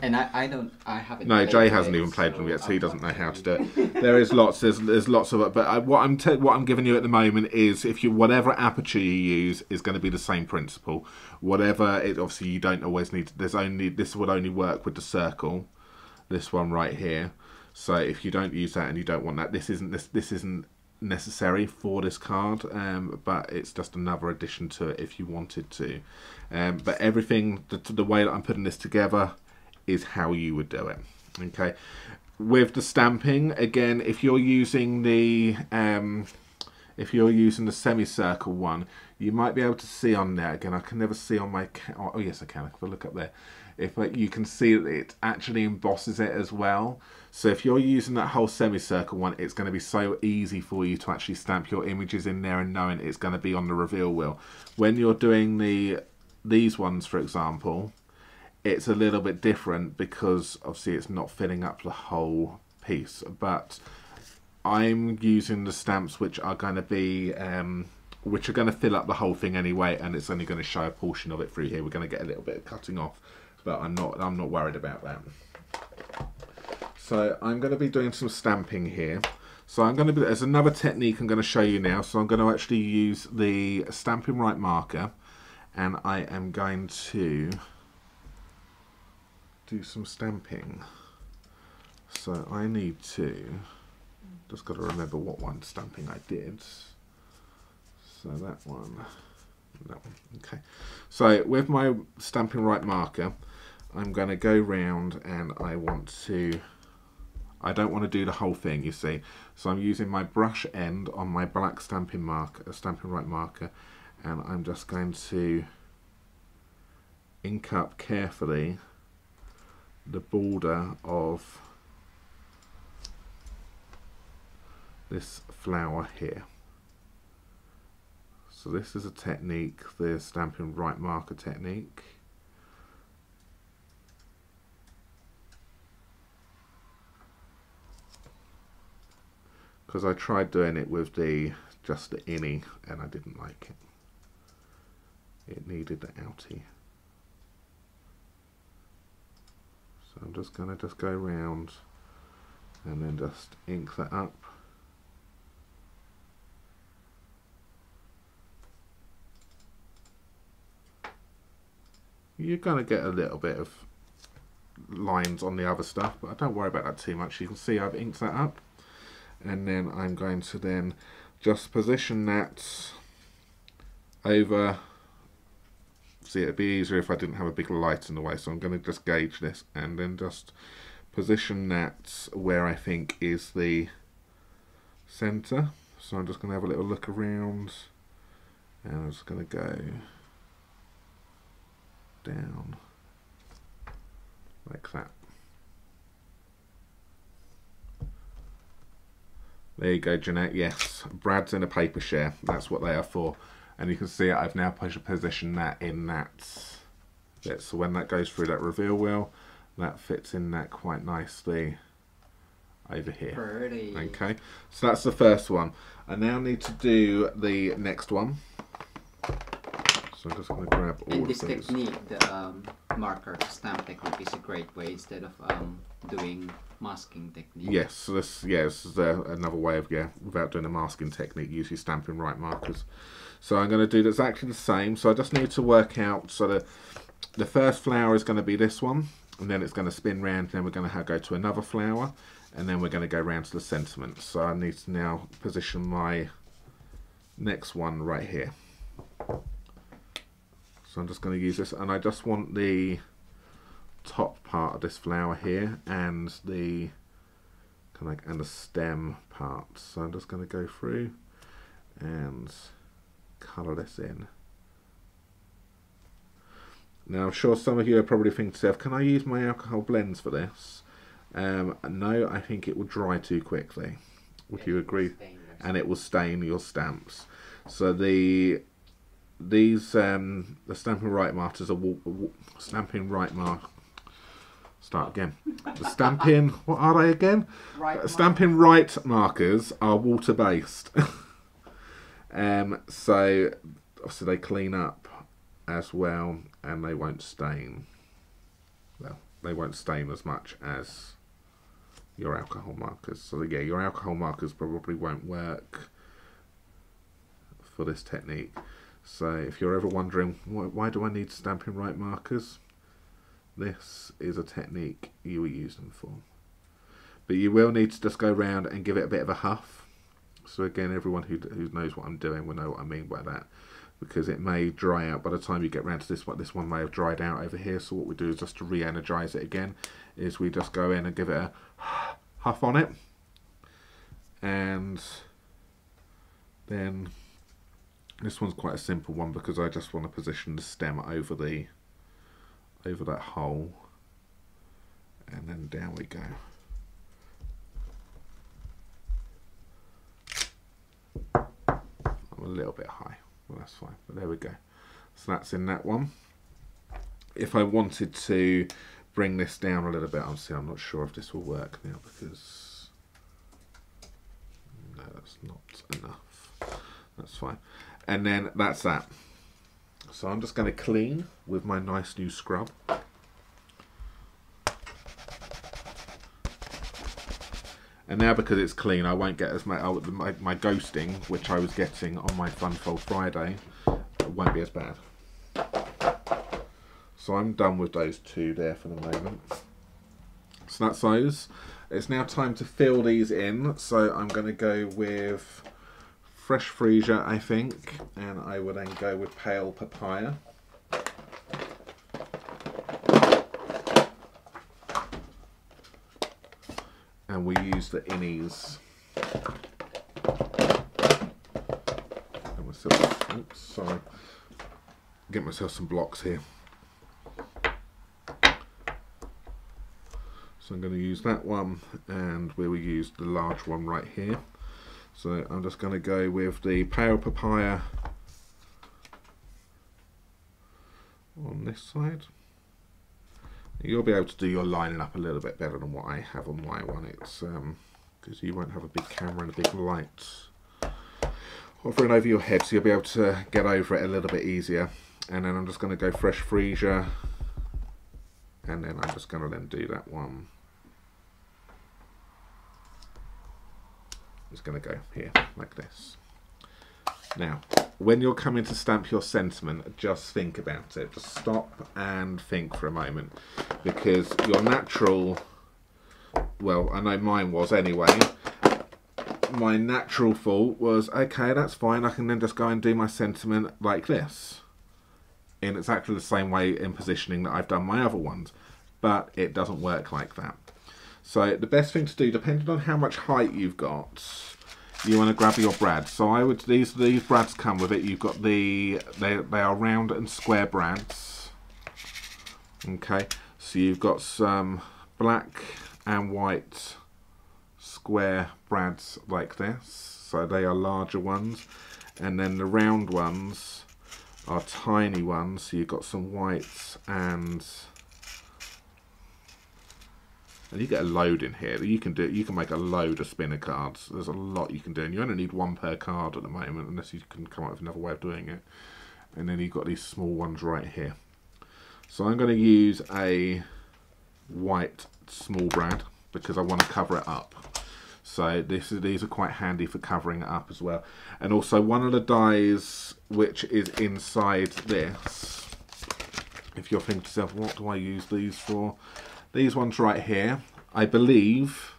And I haven't. No, Jay hasn't even played them yet, so he doesn't know how to do it. There's lots of it, but what I'm giving you at the moment is whatever aperture you use is going to be the same principle. Whatever it, obviously you don't always need. This would only work with the circle. This one right here. So if you don't use that and you don't want that, this isn't necessary for this card, but it's just another addition to it if you wanted to. But everything, the way that I'm putting this together is how you would do it. Okay, with the stamping, again, if you're using the semicircle one, you might be able to see on there. Again, I can never see on my. Oh yes, I can. If I look up there, you can see that it actually embosses it as well. So if you're using that whole semicircle one, it's going to be so easy for you to actually stamp your images in there and knowing it's going to be on the reveal wheel. When you're doing these ones, for example, it's a little bit different because obviously it's not filling up the whole piece. But I'm using the stamps which are going to be fill up the whole thing anyway, and it's only going to show a portion of it through here. We're going to get a little bit of cutting off, but I'm not worried about that. So I'm going to be doing some stamping here. So there's another technique I'm going to show you now. So I'm going to actually use the Stampin' Right marker, and I am going to do some stamping. So I need to just got to remember what one stamping I did. So that one. Okay. So with my Stampin' Right marker, I'm going to go round, and I don't want to do the whole thing, you see. So I'm using my brush end on my black Stampin' Right marker, and I'm just going to ink up carefully the border of this flower here. So this is a technique, the Stampin' Right marker technique. Because I tried doing it with just the innie and I didn't like it. It needed the outie. So I'm just going to go around and then just ink that up. you're going to get a little bit of lines on the other stuff, but I don't worry about that too much. You can see I've inked that up, and then I'm going to then just position that over. See, it'd be easier if I didn't have a big light in the way, so I'm going to just gauge this and then just position that where I think is the center. So I'm just going to have a little look around, and I'm just going to go down like that. There you go, Jeanette. Yes, Brad's in a paper share. That's what they are for. And you can see I've now positioned that in that bit. So when that goes through that reveal wheel, that fits in that quite nicely over here. Pretty. Okay, so that's the first one. I now need to do the next one. So I'm just going to grab all and this of these. technique, the marker stamp technique, is a great way instead of doing masking technique. Yes, so this is another way of, without doing a masking technique, use your Stampin' Right markers. So I'm going to do exactly the same. So I just need to work out, so the first flower is going to be this one, and then it's going to spin round, then we're going to go to another flower, and then we're going to go round to the sentiment. So I need to now position my next one right here. So I'm just going to use this, and I just want the top part of this flower here and the and the stem part. So I'm just going to go through and colour this in. Now I'm sure some of you are probably thinking to yourself, can I use my alcohol blends for this? No, I think it will dry too quickly. Would you agree? And it will stain your stamps. So the Stampin' Right markers are Stampin' Right mark. Start again. The Stampin', what are they again? Stampin' Right markers are water based. So obviously they clean up as well, and they won't stain. Well, they won't stain as much as your alcohol markers. So yeah, your alcohol markers probably won't work for this technique. So if you're ever wondering, why do I need Stampin' Right markers? This is a technique you will use them for. But you will need to just go around and give it a bit of a huff. So again, everyone who knows what I'm doing will know what I mean by that, because it may dry out by the time you get round to this one. This one may have dried out over here, so what we do is just to re-energize it again, is we just go in and give it a huff on it, and then this one's quite a simple one because I just want to position the stem over that hole, and then down we go. I'm a little bit high, well that's fine, but there we go. So that's in that one. If I wanted to bring this down a little bit, obviously I'm not sure if this will work now because no, that's not enough. That's fine. And then that's that. So I'm just going to clean with my nice new scrub. And now because it's clean, I won't get as much, my ghosting, which I was getting on my Fun Fold Friday, won't be as bad. So I'm done with those two there for the moment. So that's those. It's now time to fill these in. So I'm going to go with fresh freesia, I think, and I will then go with pale papaya. And we use the innies. Oops, sorry. Get myself some blocks here. So I'm going to use that one, and we will use the large one right here. So I'm just going to go with the pale papaya on this side. You'll be able to do your lining up a little bit better than what I have on my one. It's because you won't have a big camera and a big light hovering over your head, so you'll be able to get over it a little bit easier. And then I'm just going to go fresh freesia, and then I'm just going to then do that one. It's going to go here like this. Now when you're coming to stamp your sentiment, just think about it. Just stop and think for a moment, because your natural, well, I know mine was anyway, my natural thought was, okay, that's fine, I can then just go and do my sentiment like this, in exactly the same way in positioning that I've done my other ones, but it doesn't work like that. So the best thing to do, depending on how much height you've got, you want to grab your brads. So I would, these brads come with it. You've got they are round and square brads. Okay, so you've got some black and white square brads like this. So they are larger ones, and then the round ones are tiny ones. So you've got some whites and you get a load in here. You can make a load of spinner cards. There's a lot you can do, and you only need one per card at the moment, unless you can come up with another way of doing it. And then you've got these small ones right here. So I'm going to use a white small brad because I want to cover it up. So these are quite handy for covering it up as well. And also one of the dies which is inside this, if you're thinking to yourself, what do I use these for? These ones right here, I believe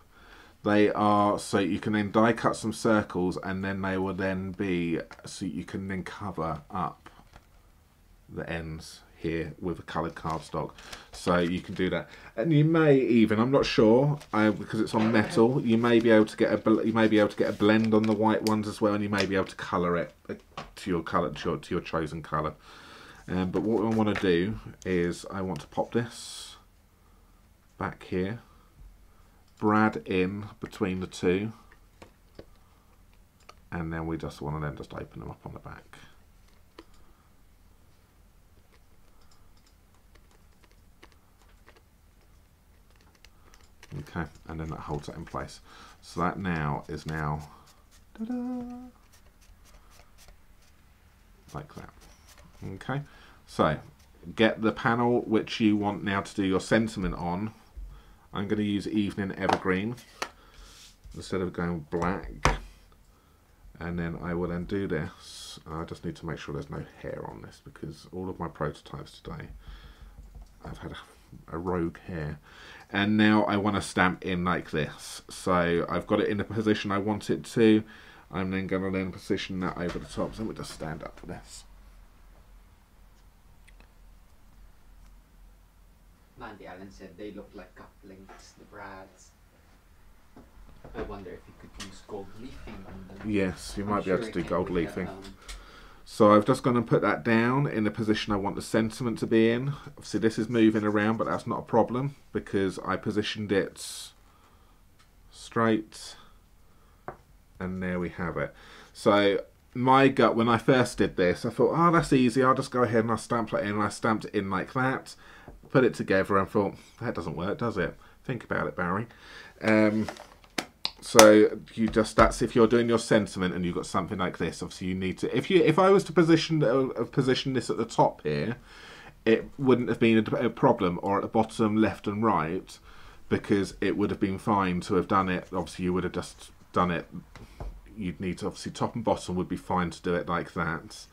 they are so you can then die cut some circles, and then they will then be so you can then cover up the ends here with a coloured cardstock. So you can do that, and you may even, I'm not sure, because it's on metal, you may be able to get a blend on the white ones as well, and you may be able to colour it to your colour, to your chosen colour. But what I want to do is I want to pop this back here, brad in between the two, and then we just want to then just open them up on the back. Okay, and then that holds it in place. So that now is ta-da, like that. Okay, so get the panel which you want now to do your sentiment on. I'm going to use Evening Evergreen instead of going black, and then I will then do this. I just need to make sure there's no hair on this, because all of my prototypes today I've had a rogue hair. And now I want to stamp in like this. So I've got it in the position I want it to. I'm then going to then position that over the top. So we'll just stand up for this. Mandy Allen said they look like cufflinks, the brads. I wonder if you could use gold leafing on them. Yes, you might be able to do gold leafing. So I've just gone and put that down in the position I want the sentiment to be in. Obviously this is moving around, but that's not a problem because I positioned it straight, and there we have it. So my gut, when I first did this, I thought, oh, that's easy, I'll just go ahead and I'll stamp it in, and I stamped it in like that, put it together, and thought, that doesn't work, does it? Think about it, Barry. So you just, that's if you're doing your sentiment and you've got something like this. Obviously you need to, if I was to position this at the top here, it wouldn't have been a problem, or at the bottom left and right, because it would have been fine to have done it. Obviously you would have just done it, you'd need to, obviously top and bottom would be fine to do it like that.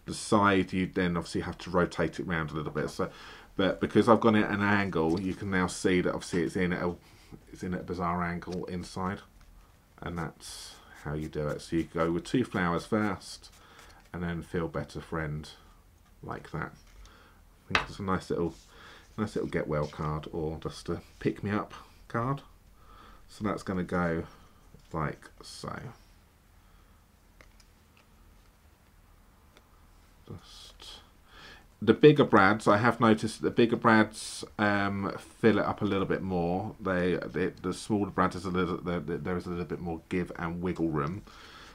The side, you'd then obviously have to rotate it around a little bit. So, but because I've gone at an angle, you can now see that obviously it's in at a bizarre angle inside. And that's how you do it. So you go with 2 flowers first, and then Feel Better Friend, like that. I think it's a nice little get well card, or just a pick me up card. So that's going to go like so. Just the bigger brads, I have noticed that the bigger brads fill it up a little bit more. The smaller brads is there is a little bit more give and wiggle room.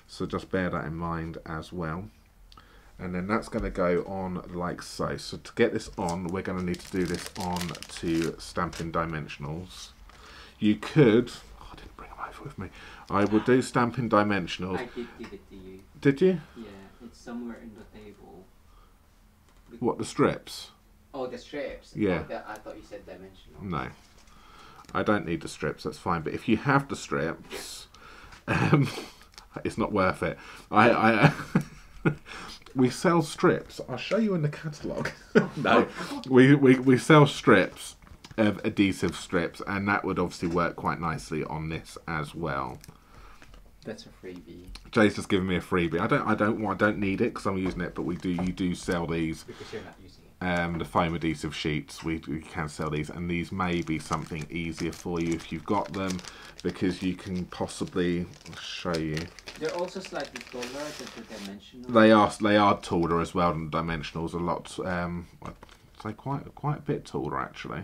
So just bear that in mind as well. And then that's going to go on like so. So to get this on, we're going to need to do this on to Stampin' Dimensionals. You could, oh, I didn't bring them over with me. I will do Stampin' Dimensionals. I did give it to you. Did you? Yeah, it's somewhere in the table. What, the strips? Oh, the strips? Yeah. Oh, I thought you said dimensional. No. I don't need the strips, that's fine. But if you have the strips, it's not worth it. We sell strips. I'll show you in the catalogue. No, we sell strips of adhesive strips, and that would obviously work quite nicely on this as well. That's a freebie. Jay's just giving me a freebie. I don't need it because I'm using it, but you do sell these. Because you're not using it. The foam adhesive sheets, we can sell these, and these may be something easier for you if you've got them, because you can possibly show you. They're also slightly taller than the dimensional. They are taller as well than dimensionals. A lot, I'd say quite a bit taller actually.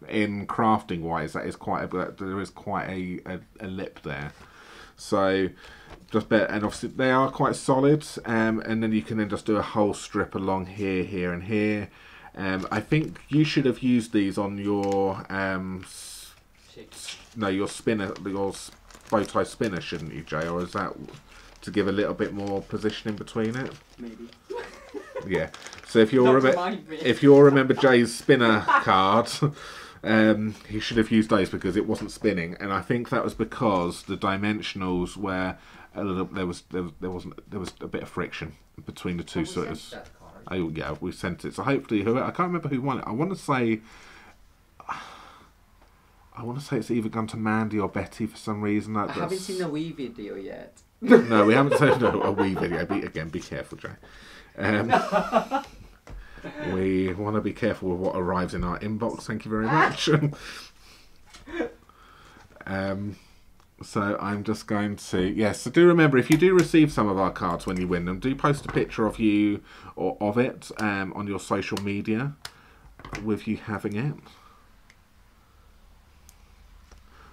In crafting wise, that is there is quite a lip there. So just better, and obviously they are quite solid, and then you can then just do a whole strip along here, here, and here. I think you should have used these on your your spinner, your bow tie spinner, shouldn't you, Jay? Or is that to give a little bit more positioning between it? Maybe. Yeah. So if you'll remember Jay's spinner card. He should have used those because it wasn't spinning, and I think that was because the dimensionals were a little. There was a bit of friction between the two sort of. Oh yeah, we sent it. So hopefully, I can't remember who won it. I want to say it's either gone to Mandy or Betty for some reason. I haven't seen a Wii video yet. No, we haven't seen a Wii video. Be careful, Jay. We want to be careful with what arrives in our inbox. Thank you very much. So I'm just going to... Yes, so do remember, if you do receive some of our cards when you win them, do post a picture of you or of it on your social media with you having it.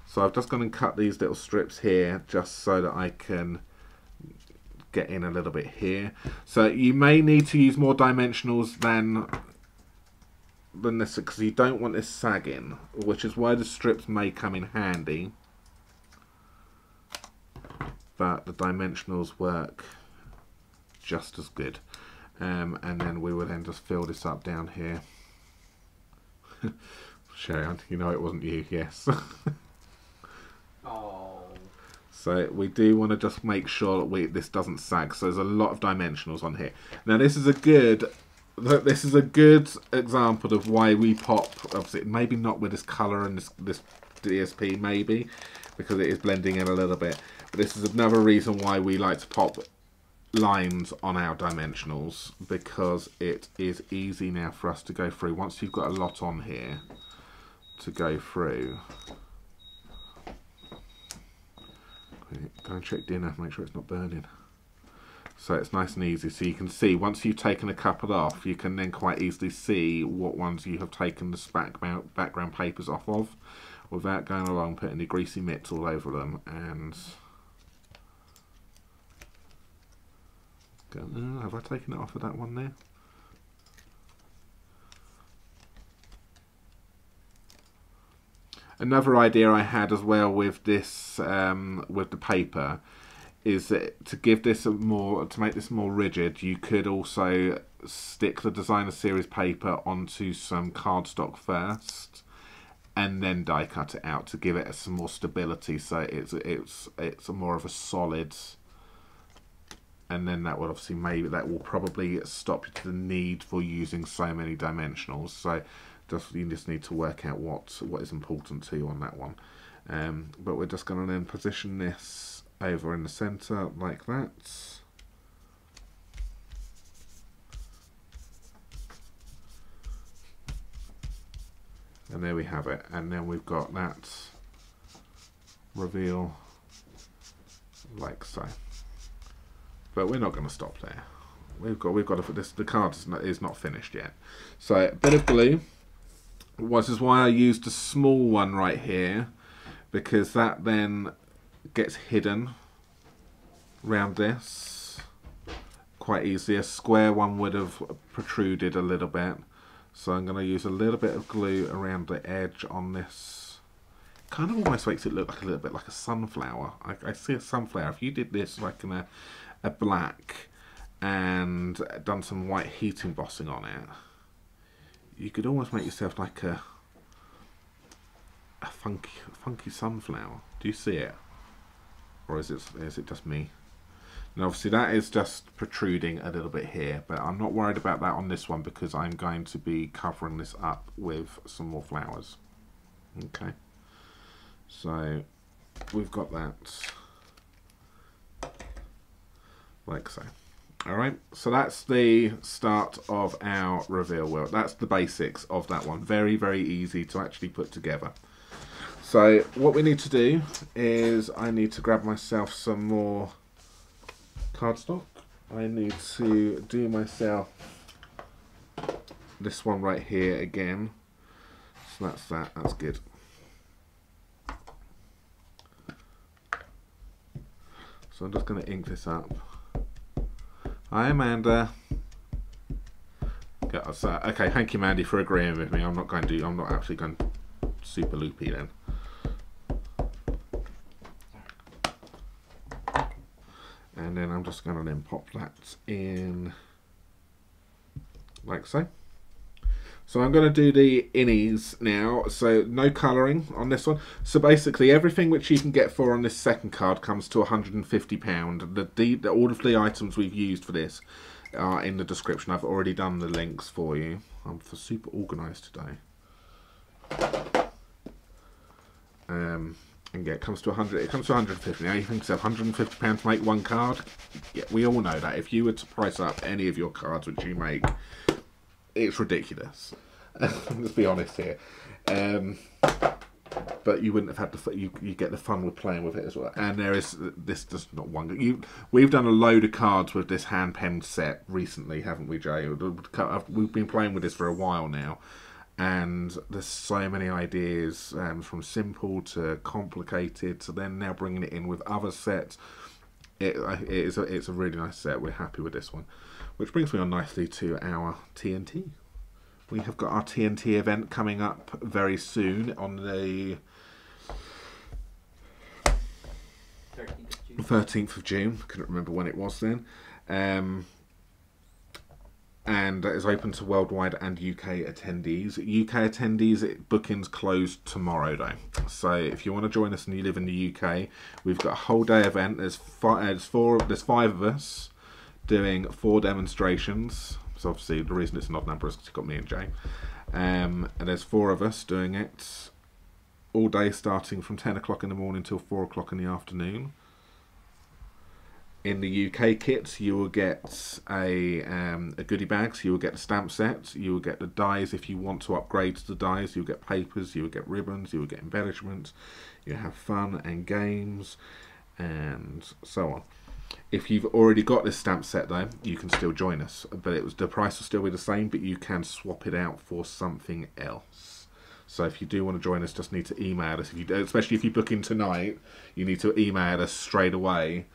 So I've just gone and cut these little strips here just so that I can get in a little bit here. So you may need to use more dimensionals than this, because you don't want this sagging, which is why the strips may come in handy, but the dimensionals work just as good. And then we will then just fill this up down here. Sharon, you know it wasn't you. Yes. Oh. So we do want to just make sure that this doesn't sag. So there's a lot of dimensionals on here. Now this is a good example of why we pop. Obviously, maybe not with this colour and this DSP, maybe because it is blending in a little bit. But this is another reason why we like to pop lines on our dimensionals, because it is easy now for us to go through. Once you've got a lot on here to go through. Go and check dinner, make sure it's not burning. So it's nice and easy. So you can see, once you've taken a couple off, you can then quite easily see what ones you have taken the background papers off of, without going along putting the greasy mitts all over them. And have I taken it off of that one there? Another idea I had as well with this, with the paper, is that to give this to make this more rigid, you could also stick the designer series paper onto some cardstock first, and then die cut it out to give it some more stability. So it's more of a solid, and then that will obviously that will probably stop the need for using so many dimensionals. So. You just need to work out what is important to you on that one. But we're just going to then position this over in the centre like that. And there we have it. And then we've got that reveal like so. But we're not going to stop there. We've got to, the card is not finished yet. So a bit of glue. This is why I used a small one right here, because that then gets hidden around this quite easily. A square one would have protruded a little bit, so I'm going to use a little bit of glue around the edge on this. Kind of almost makes it look like a little bit like a sunflower. I see a sunflower. If you did this like in a black and done some white heat embossing on it, you could almost make yourself like a funky sunflower. Do you see it? Or is it just me? And obviously that is just protruding a little bit here, but I'm not worried about that on this one because I'm going to be covering this up with some more flowers. Okay, so we've got that like so. Alright, so that's the start of our reveal wheel. That's the basics of that one. Very, very easy to actually put together. So what we need to do is I need to grab myself some more cardstock. I need to do myself this one right here again. So that's that. That's good. So I'm just going to ink this up. Hi Amanda. Okay, thank you Mandy for agreeing with me. I'm not actually going super loopy then. And then I'm just going to then pop that in like so. So I'm going to do the innies now. So no colouring on this one. So basically everything which you can get for on this second card comes to £150. All of the items we've used for this are in the description. I've already done the links for you. I'm super organised today. And yeah, it comes to 100. It comes to 150. Now you think so? £150 to make one card? Yeah, we all know that. If you were to price up any of your cards which you make, it's ridiculous. Let's be honest here. But you wouldn't have had the you get the fun with playing with it as well. And there is this just not one. We've done a load of cards with this hand pen set recently, haven't we, Jay? We've been playing with this for a while now. And there's so many ideas, from simple to complicated to then now bringing it in with other sets. It's a really nice set. We're happy with this one. Which brings me on nicely to our TNT. We have got our TNT event coming up very soon on the 13th of June. Couldn't remember when it was then. And it's open to worldwide and UK attendees. UK attendees, bookings closed tomorrow though. So if you want to join us and you live in the UK, we've got a whole day event. There's five of us doing 4 demonstrations. So obviously the reason it's an odd number is because you've got me and Jay. And there's 4 of us doing it all day, starting from 10 o'clock in the morning till 4 o'clock in the afternoon. In the UK kits, you will get a goodie bag, so you will get the stamp set, you will get the dies if you want to upgrade to the dies, you'll get papers, you will get ribbons, you will get embellishments, you have fun and games, and so on. If you've already got this stamp set though, you can still join us, but the price will still be the same, but you can swap it out for something else. So if you do want to join us, just need to email us. Especially if you book in tonight, you need to email us straight away.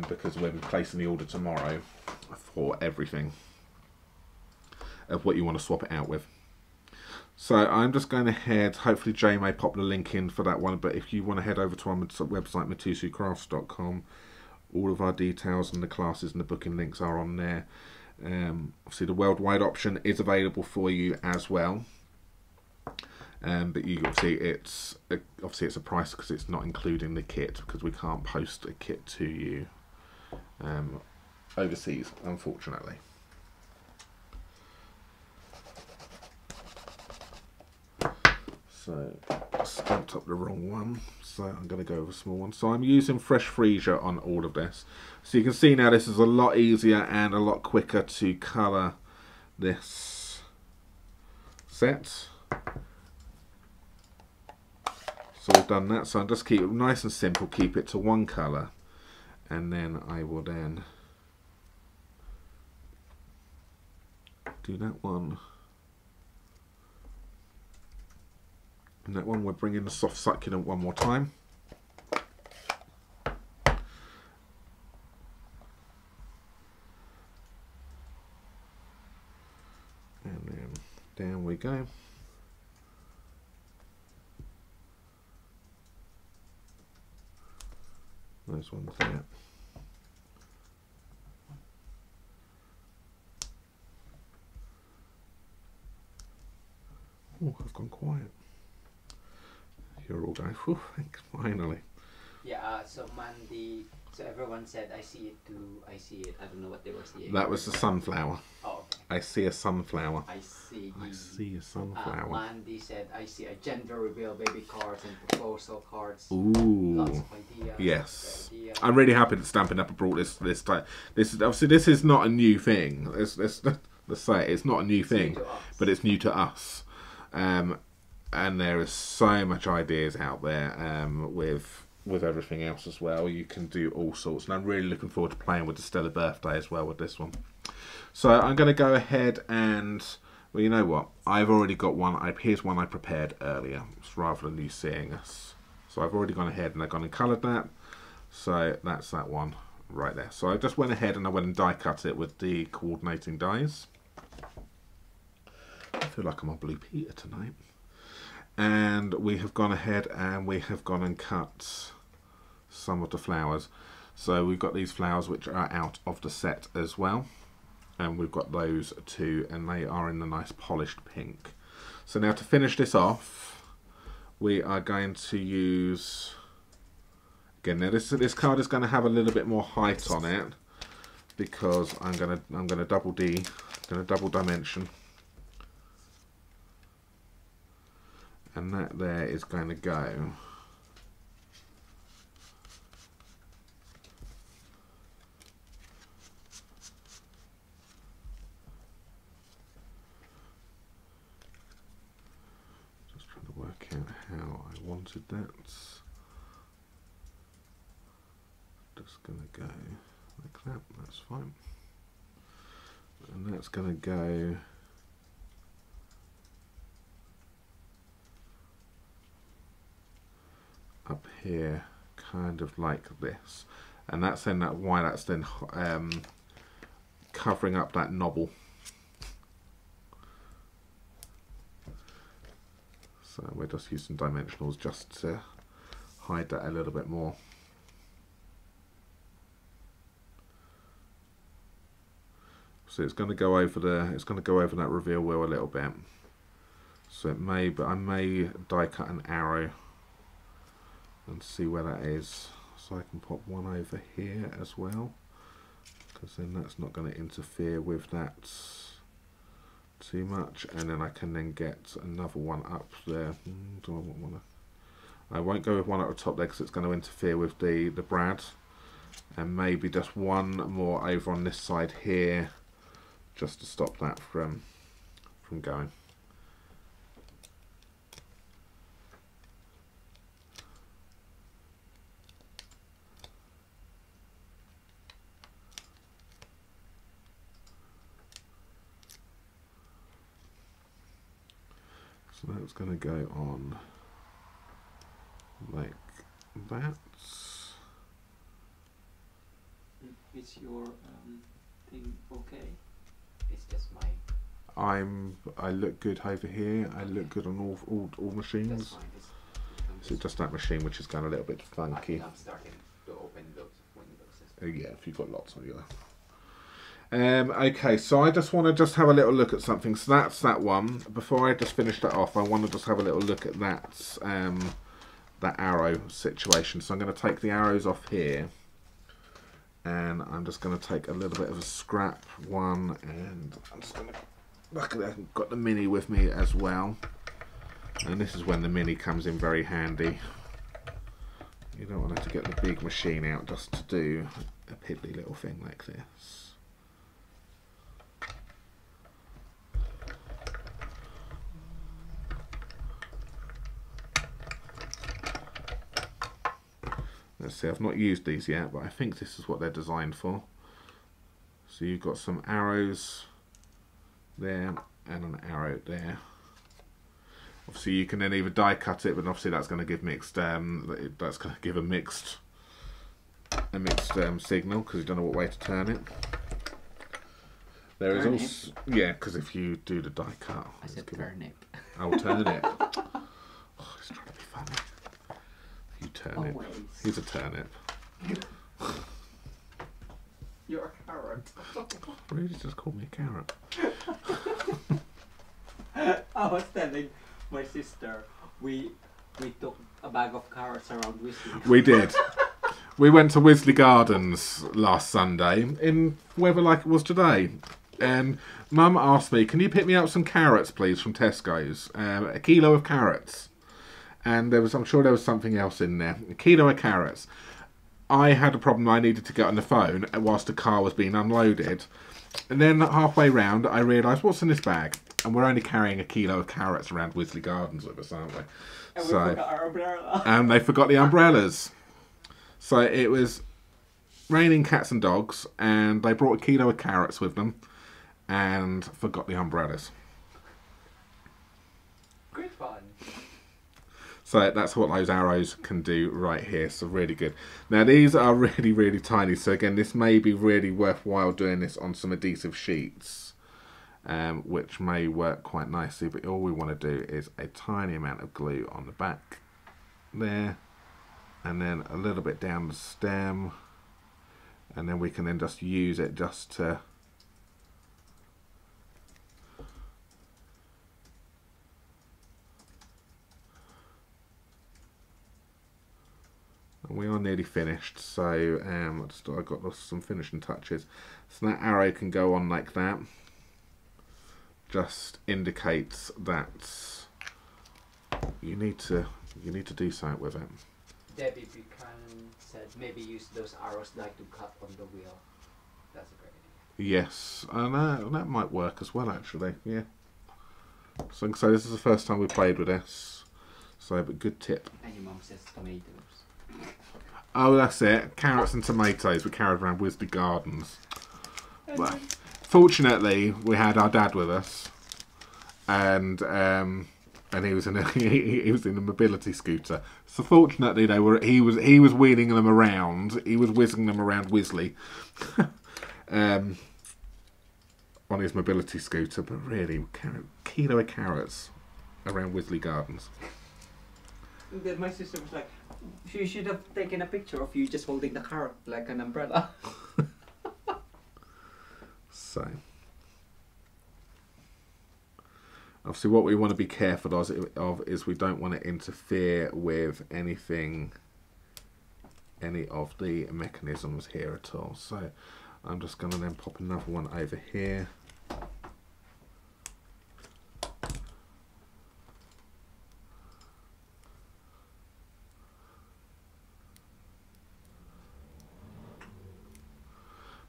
Because we'll be placing the order tomorrow for everything of what you want to swap it out with. So I'm just going to head, hopefully Jay may pop the link in for that one, but if you want to head over to our website mitosucrafts.com, all of our details and the classes and the booking links are on there. Obviously the worldwide option is available for you as well. But you can see it's a price because it's not including the kit, because we can't post a kit to you overseas, unfortunately. So I stamped up the wrong one, so I'm going to go with a small one. So I'm using fresh freesia on all of this. So you can see now this is a lot easier and a lot quicker to colour this set. So we've done that, so I'll just keep it nice and simple, keep it to one colour, and then I will then do that one. And that one we're bringing the soft succulent one more time. And then down we go. Those ones there. Oh, I've gone quiet. You're all going, whew, finally. Yeah, so Mandy, so everyone said, I see it too, I see it. I don't know what they were seeing. That was the sunflower. Oh, okay. I see a sunflower. I see. I see a sunflower. Mandy said, I see a gender reveal baby cards and proposal cards. Ooh. Lots of ideas. Yes. Ideas. I'm really happy that Stampin' Up brought this time. This is obviously this is not a new thing. Let's say it's not a new thing, but it's new to us. And there is so much ideas out there with everything else as well. You can do all sorts, and I'm really looking forward to playing with the Stellar Birthday as well with this one. So I'm going to go ahead and, well, you know what? I've already got one. Here's one I prepared earlier, rather than you seeing us. So I've already gone ahead and I've gone and coloured that. So that's that one right there. So I just went ahead and I went and die cut it with the coordinating dies. I feel like I'm on Blue Peter tonight. And we have gone ahead and we have gone and cut some of the flowers. So we've got these flowers which are out of the set as well. And we've got those two, and they are in the nice polished pink. So now to finish this off, we are going to use, again, now this card is going to have a little bit more height on it because I'm gonna double dimension. And that there is going to go just trying to work out how I wanted that. Just going to go like that, that's fine. And that's going to go up here, kind of like this, and that's then why that's then covering up that knobble. So we're just using dimensionals just to hide that a little bit more. So it's going to go over that reveal wheel a little bit. So it may, but I may die cut an arrow and see where that is, so I can pop one over here as well, because then that's not going to interfere with that too much, and then I can then get another one up there. Do I want one? I won't go with one at the top there because it's going to interfere with the brad, and maybe just one more over on this side here just to stop that from going. So that's going to go on like that. Is your thing okay? It's just my. I look good over here. I look good on all machines. That's fine. So just that machine which is going a little bit funky. I'm starting to open those windows. Oh yeah, if you've got lots on you. Okay, so I just want to have a little look at something. So that's that one. Before I just finish that off, I want to just have a little look at that that arrow situation. So I'm going to take the arrows off here, and I'm just going to take a little bit of a scrap one, and I'm just going to look at that. I've got the mini with me as well, and this is when the mini comes in very handy. You don't want to have to get the big machine out just to do a piddly little thing like this. Let's see, I've not used these yet, but I think this is what they're designed for. So you've got some arrows there and an arrow there. Obviously you can then either die cut it, but obviously that's going to give mixed, that's going to give a mixed signal because you don't know what way to turn it. There is also, yeah, because if you do the die cut, I said turnip. I'll turn it. Oh, he's trying to be funny. You turnip. Always. He's a turnip. You're a carrot. Really, just called me a carrot. I was telling my sister, we We took a bag of carrots around Whistling. We did. We went to Wisley Gardens last Sunday in weather like it was today. And Mum asked me, can you pick me up some carrots, please, from Tesco's? A kilo of carrots. And there was, I'm sure there was something else in there. A kilo of carrots. I had a problem. I needed to get on the phone whilst the car was being unloaded. And then halfway round, I realised, what's in this bag? And we're only carrying a kilo of carrots around Wisley Gardens with us, aren't we? And we forgot our umbrella. And they forgot the umbrellas. So it was raining cats and dogs, and they brought a kilo of carrots with them and forgot the umbrellas. Great fun. So that's what those arrows can do right here. So really good. Now these are really, really tiny. So again, this may be really worthwhile doing this on some adhesive sheets, which may work quite nicely. But all we want to do is a tiny amount of glue on the back there, and then a little bit down the stem, and then we can then just use it just to we are nearly finished, so I got some finishing touches. So that arrow can go on like that. Just indicates that you need to do something with it. Debbie Buchanan said maybe use those arrows like to cut on the wheel. That's a great idea. Yes, and that might work as well actually. Yeah. So this is the first time we played with this. So, but good tip. And your mum says tomatoes. Oh, that's it. Carrots and tomatoes we carried around Wisley Gardens. Well, fortunately, we had our dad with us, and he was in a he was in a mobility scooter. So fortunately, he was wheeling them around. He was whizzing them around Wisley on his mobility scooter. But really, kilo of carrots around Wisley Gardens. Then my sister was like, she should have taken a picture of you just holding the carrot like an umbrella. So, obviously what we want to be careful of is we don't want to interfere with any of the mechanisms here at all. So I'm just going to then pop another one over here.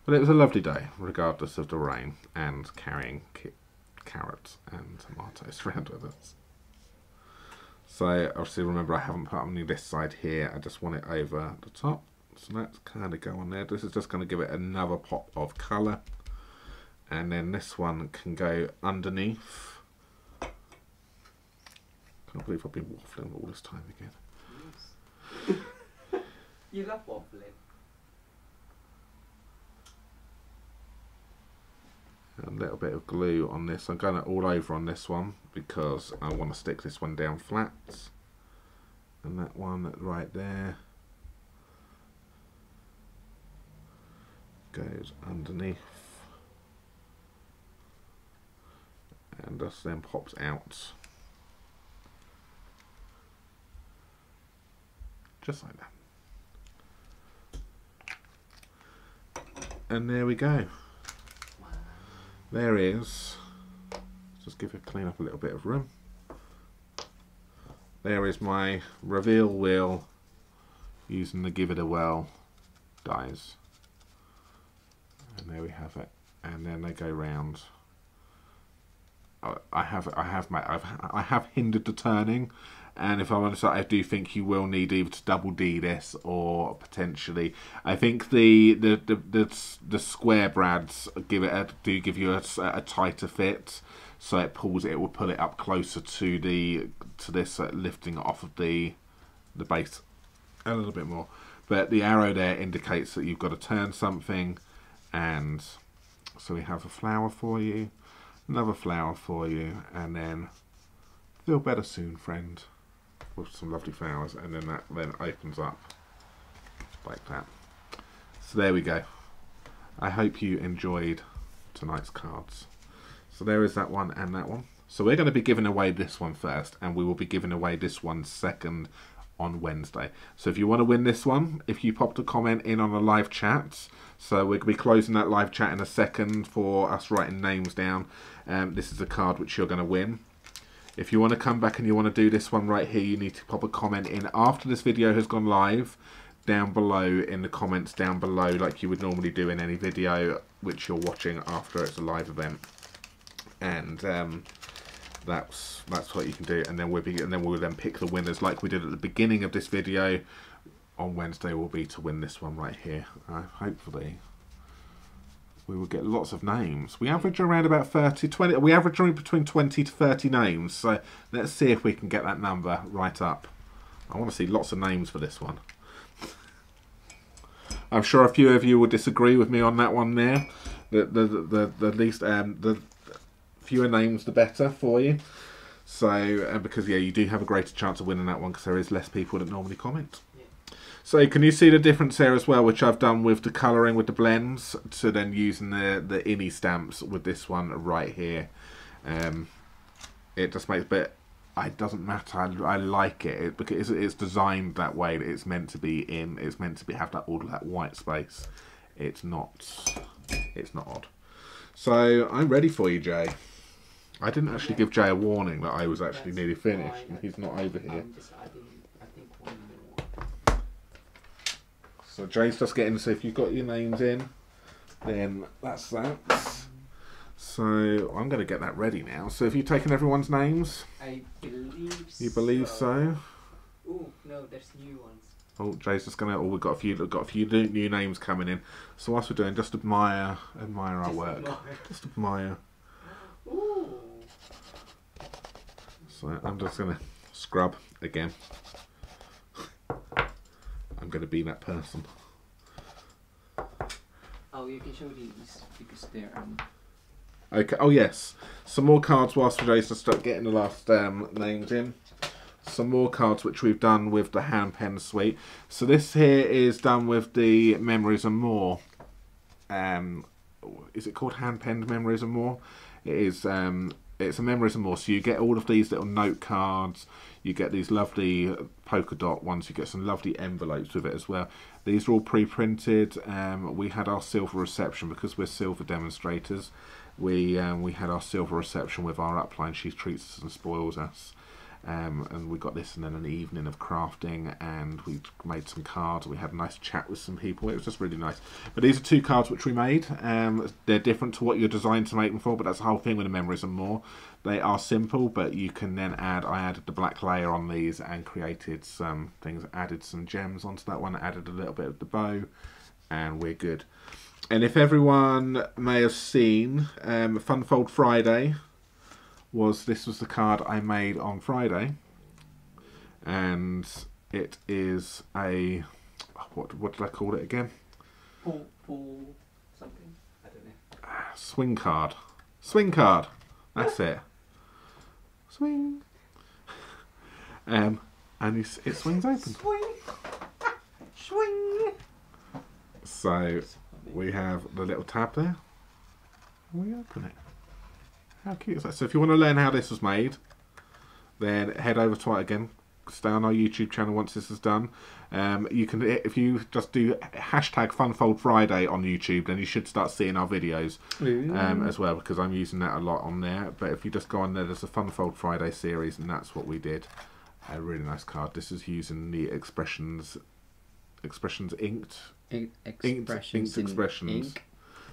But it was a lovely day, regardless of the rain, and carrying carrots and tomatoes around with us. So obviously remember I haven't put on this side here, I just want it over the top. So let's kind of go on there. This is just going to give it another pop of colour. And then this one can go underneath. Can't believe I've been waffling all this time again. Yes. You love waffling. A little bit of glue on this. I'm going all over on this one because I want to stick this one down flat, and that one right there goes underneath and just then pops out just like that, and there we go. There is, just give it clean up a little bit of room. There is my reveal wheel using the Give It a Whirl dies. And there we have it. And then they go round. I have hindered the turning, and if I'm honest, I do think you will need either to double D this or potentially. I think the square brads do give you a tighter fit, so it will pull it up closer to this lifting off of the base a little bit more. But the arrow there indicates that you've got to turn something, and so we have a flower for you. Another flower for you, and then feel better soon, friend, with some lovely flowers, and then that then opens up like that. So there we go. I hope you enjoyed tonight's cards. So there is that one and that one. So we're going to be giving away this one first, and we will be giving away this one second on Wednesday. So if you want to win this one, if you popped a comment in on a live chat, so we're going to be closing that live chat in a second for us writing names down. This is a card which you're going to win. If you want to come back and you want to do this one right here, you need to pop a comment in after this video has gone live, down below in the comments down below, like you would normally do in any video which you're watching after it's a live event. And that's what you can do, and then we'll then pick the winners like we did at the beginning of this video. On Wednesday will be to win this one right here. Hopefully we will get lots of names. We average around about 20. We average between 20 to 30 names. So let's see if we can get that number right up. I want to see lots of names for this one. I'm sure a few of you will disagree with me on that one there. The fewer names, the better for you. So because yeah, you do have a greater chance of winning that one because there is less people that normally comment. So can you see the difference there as well, which I've done with the colouring with the blends, to then using the INI stamps with this one right here. It just makes, but it doesn't matter. I like it because it's designed that way. That it's meant to be in. It's meant to be have that all that white space. It's not odd. So I'm ready for you, Jay. I didn't actually give Jay a warning that I was actually nearly finished, and he's not over here. So Jay's just getting, so if you've got your names in, then that's that. So I'm going to get that ready now. So have you taken everyone's names? I believe so. You believe so? Oh, no, there's new ones. Oh, Jay's just going to, we've got a few new names coming in. So whilst we're doing, just admire our work. Just admire. Ooh. So I'm just going to scrub again. I'm going to be that person. Oh, you can show these because they're Okay. Oh yes. Some more cards whilst we're just start getting the last names in. Some more cards which we've done with the hand pen suite. So this here is done with the Memories and More. Is it called hand penned Memories and More? It is. It's a Memories and More. So you get all of these little note cards. You get these lovely polka dot ones. You get some lovely envelopes with it as well. These are all pre-printed. We had our silver reception because we're silver demonstrators. We had our silver reception with our upline. She treats us and spoils us. And we got this and then an evening of crafting, and we made some cards. We had a nice chat with some people. It was just really nice. But these are two cards which we made. They're different to what you're designed to make them for, but that's the whole thing with the Memories and More. They are simple, but you can then add, I added the black layer on these and created some things, added some gems onto that one, added a little bit of the bow, and we're good. And if everyone may have seen, Fun Fold Friday, this was the card I made on Friday, and it is a, what did I call it again? Pull something, I don't know. Swing card. Swing card. That's it. Swing. And it swings open. Swing. Swing. So we have the little tab there. We open it. How cute is that? So if you want to learn how this was made, then head over to it again. Stay on our YouTube channel once this is done. You can, if you just do hashtag FunFold Friday on YouTube, then you should start seeing our videos as well, because I'm using that a lot on there. But if you just go on there, there's a FunFold Friday series, and that's what we did. A really nice card. This is using the Expressions inked. Expressions. Ink.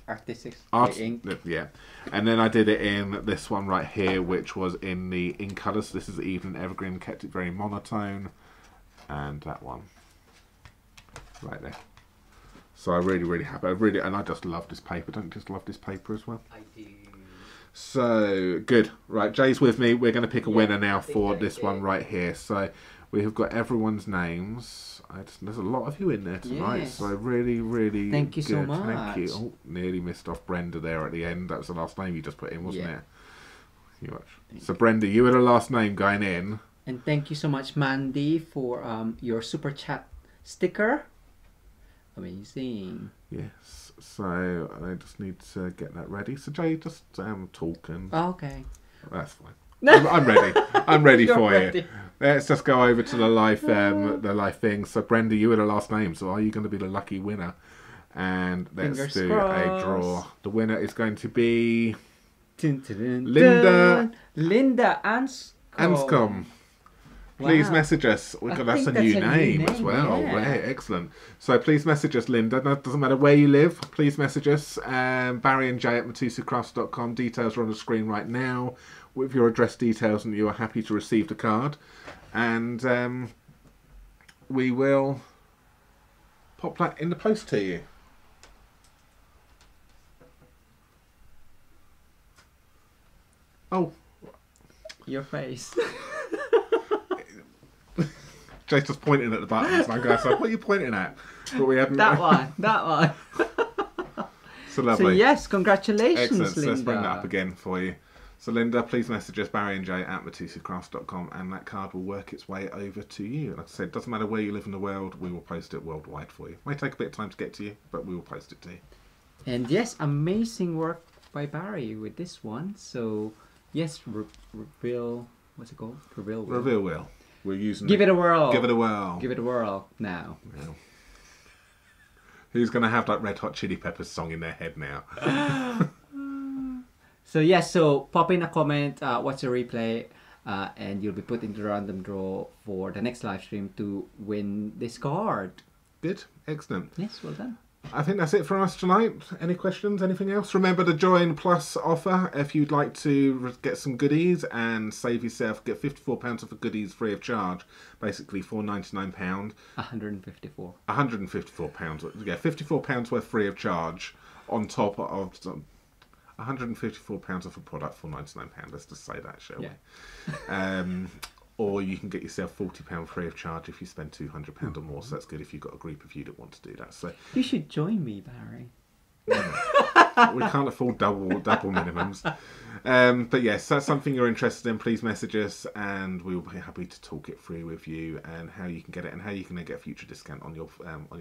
Artistic ink. Yeah, and then I did it in this one right here, which was in the ink colours. This is the Evening Evergreen, kept it very monotone, and that one right there. So I'm really happy. And I just love this paper. Don't you just love this paper as well? I do. So good. Right, Jay's with me. We're going to pick a winner now for this one right here. So we have got everyone's names. There's a lot of you in there tonight, so really thank you good. so much. Thank you. Oh, nearly missed off Brenda there at the end. That was the last name you just put in, wasn't it? So Brenda, you were the last name going in. And thank you so much, Mandy, for your super chat sticker. Amazing. Yes. So I just need to get that ready. So Jay, just talk and. Oh, okay. That's fine. I'm ready. I'm ready You're for ready. you. Let's just go over to the live thing. So Brenda, you were the last name, so are you going to be the lucky winner? And let's Fingers do crossed. a draw. The winner is going to be Dun, dun, dun, Linda. dun. Linda Anscombe. Please Wow. message us. I That's a think new that's a new name as name, well. yeah. Right, excellent. So please message us, Linda. No, it doesn't matter where you live. Please message us. Barry and Jay at MitosuCrafts.com. Details are on the screen right now with your address details, and you are happy to receive the card. And we will pop that in the post to you. Oh, Your face. Jay's just pointing at the buttons. And I'm going to say, what are you pointing at? But we haven't. That one. That one. So lovely. So yes, congratulations, Excellent. So Linda. let's bring that up again for you. So Linda, please message us, Barry and Jay at MitosuCrafts.com, and that card will work its way over to you. Like I said, it doesn't matter where you live in the world, we will post it worldwide for you. It may take a bit of time to get to you, but we will post it to you. And yes, amazing work by Barry with this one. So yes, reveal. What's it called? Reveal. Wheel. Reveal wheel. We're using. Give it a whirl. Give it a whirl. Give it a whirl now. Now. Who's going to have that Red Hot Chili Peppers song in their head now? So yes, so pop in a comment, what's your replay, and you'll be put into the random draw for the next live stream to win this card. Good. Excellent. Yes, well done. I think that's it for us tonight. Any questions? Anything else? Remember the Join Plus offer if you'd like to get some goodies and save yourself. Get £54 worth of goodies free of charge. Basically £4.99. £154. £154. Yeah, £54 worth free of charge on top of £154 worth of product for £99. Let's just say that, shall we? Or you can get yourself £40 free of charge if you spend £200 or more. So that's good if you've got a group of you that want to do that. So You should join me, Barry. we can't afford double minimums. But yes, that's something you're interested in. Please message us, and we will be happy to talk it through with you and how you can get it and how you can get a future discount on your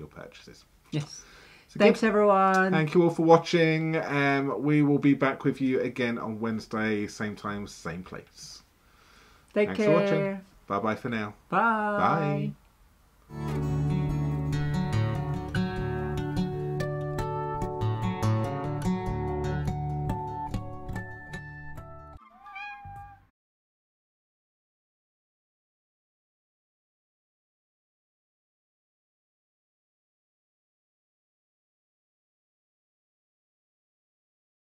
purchases. Yes. So Thanks, good. everyone. Thank you all for watching. We will be back with you again on Wednesday, same time, same place. Take Thanks care. for watching. Bye bye for now. Bye. Bye.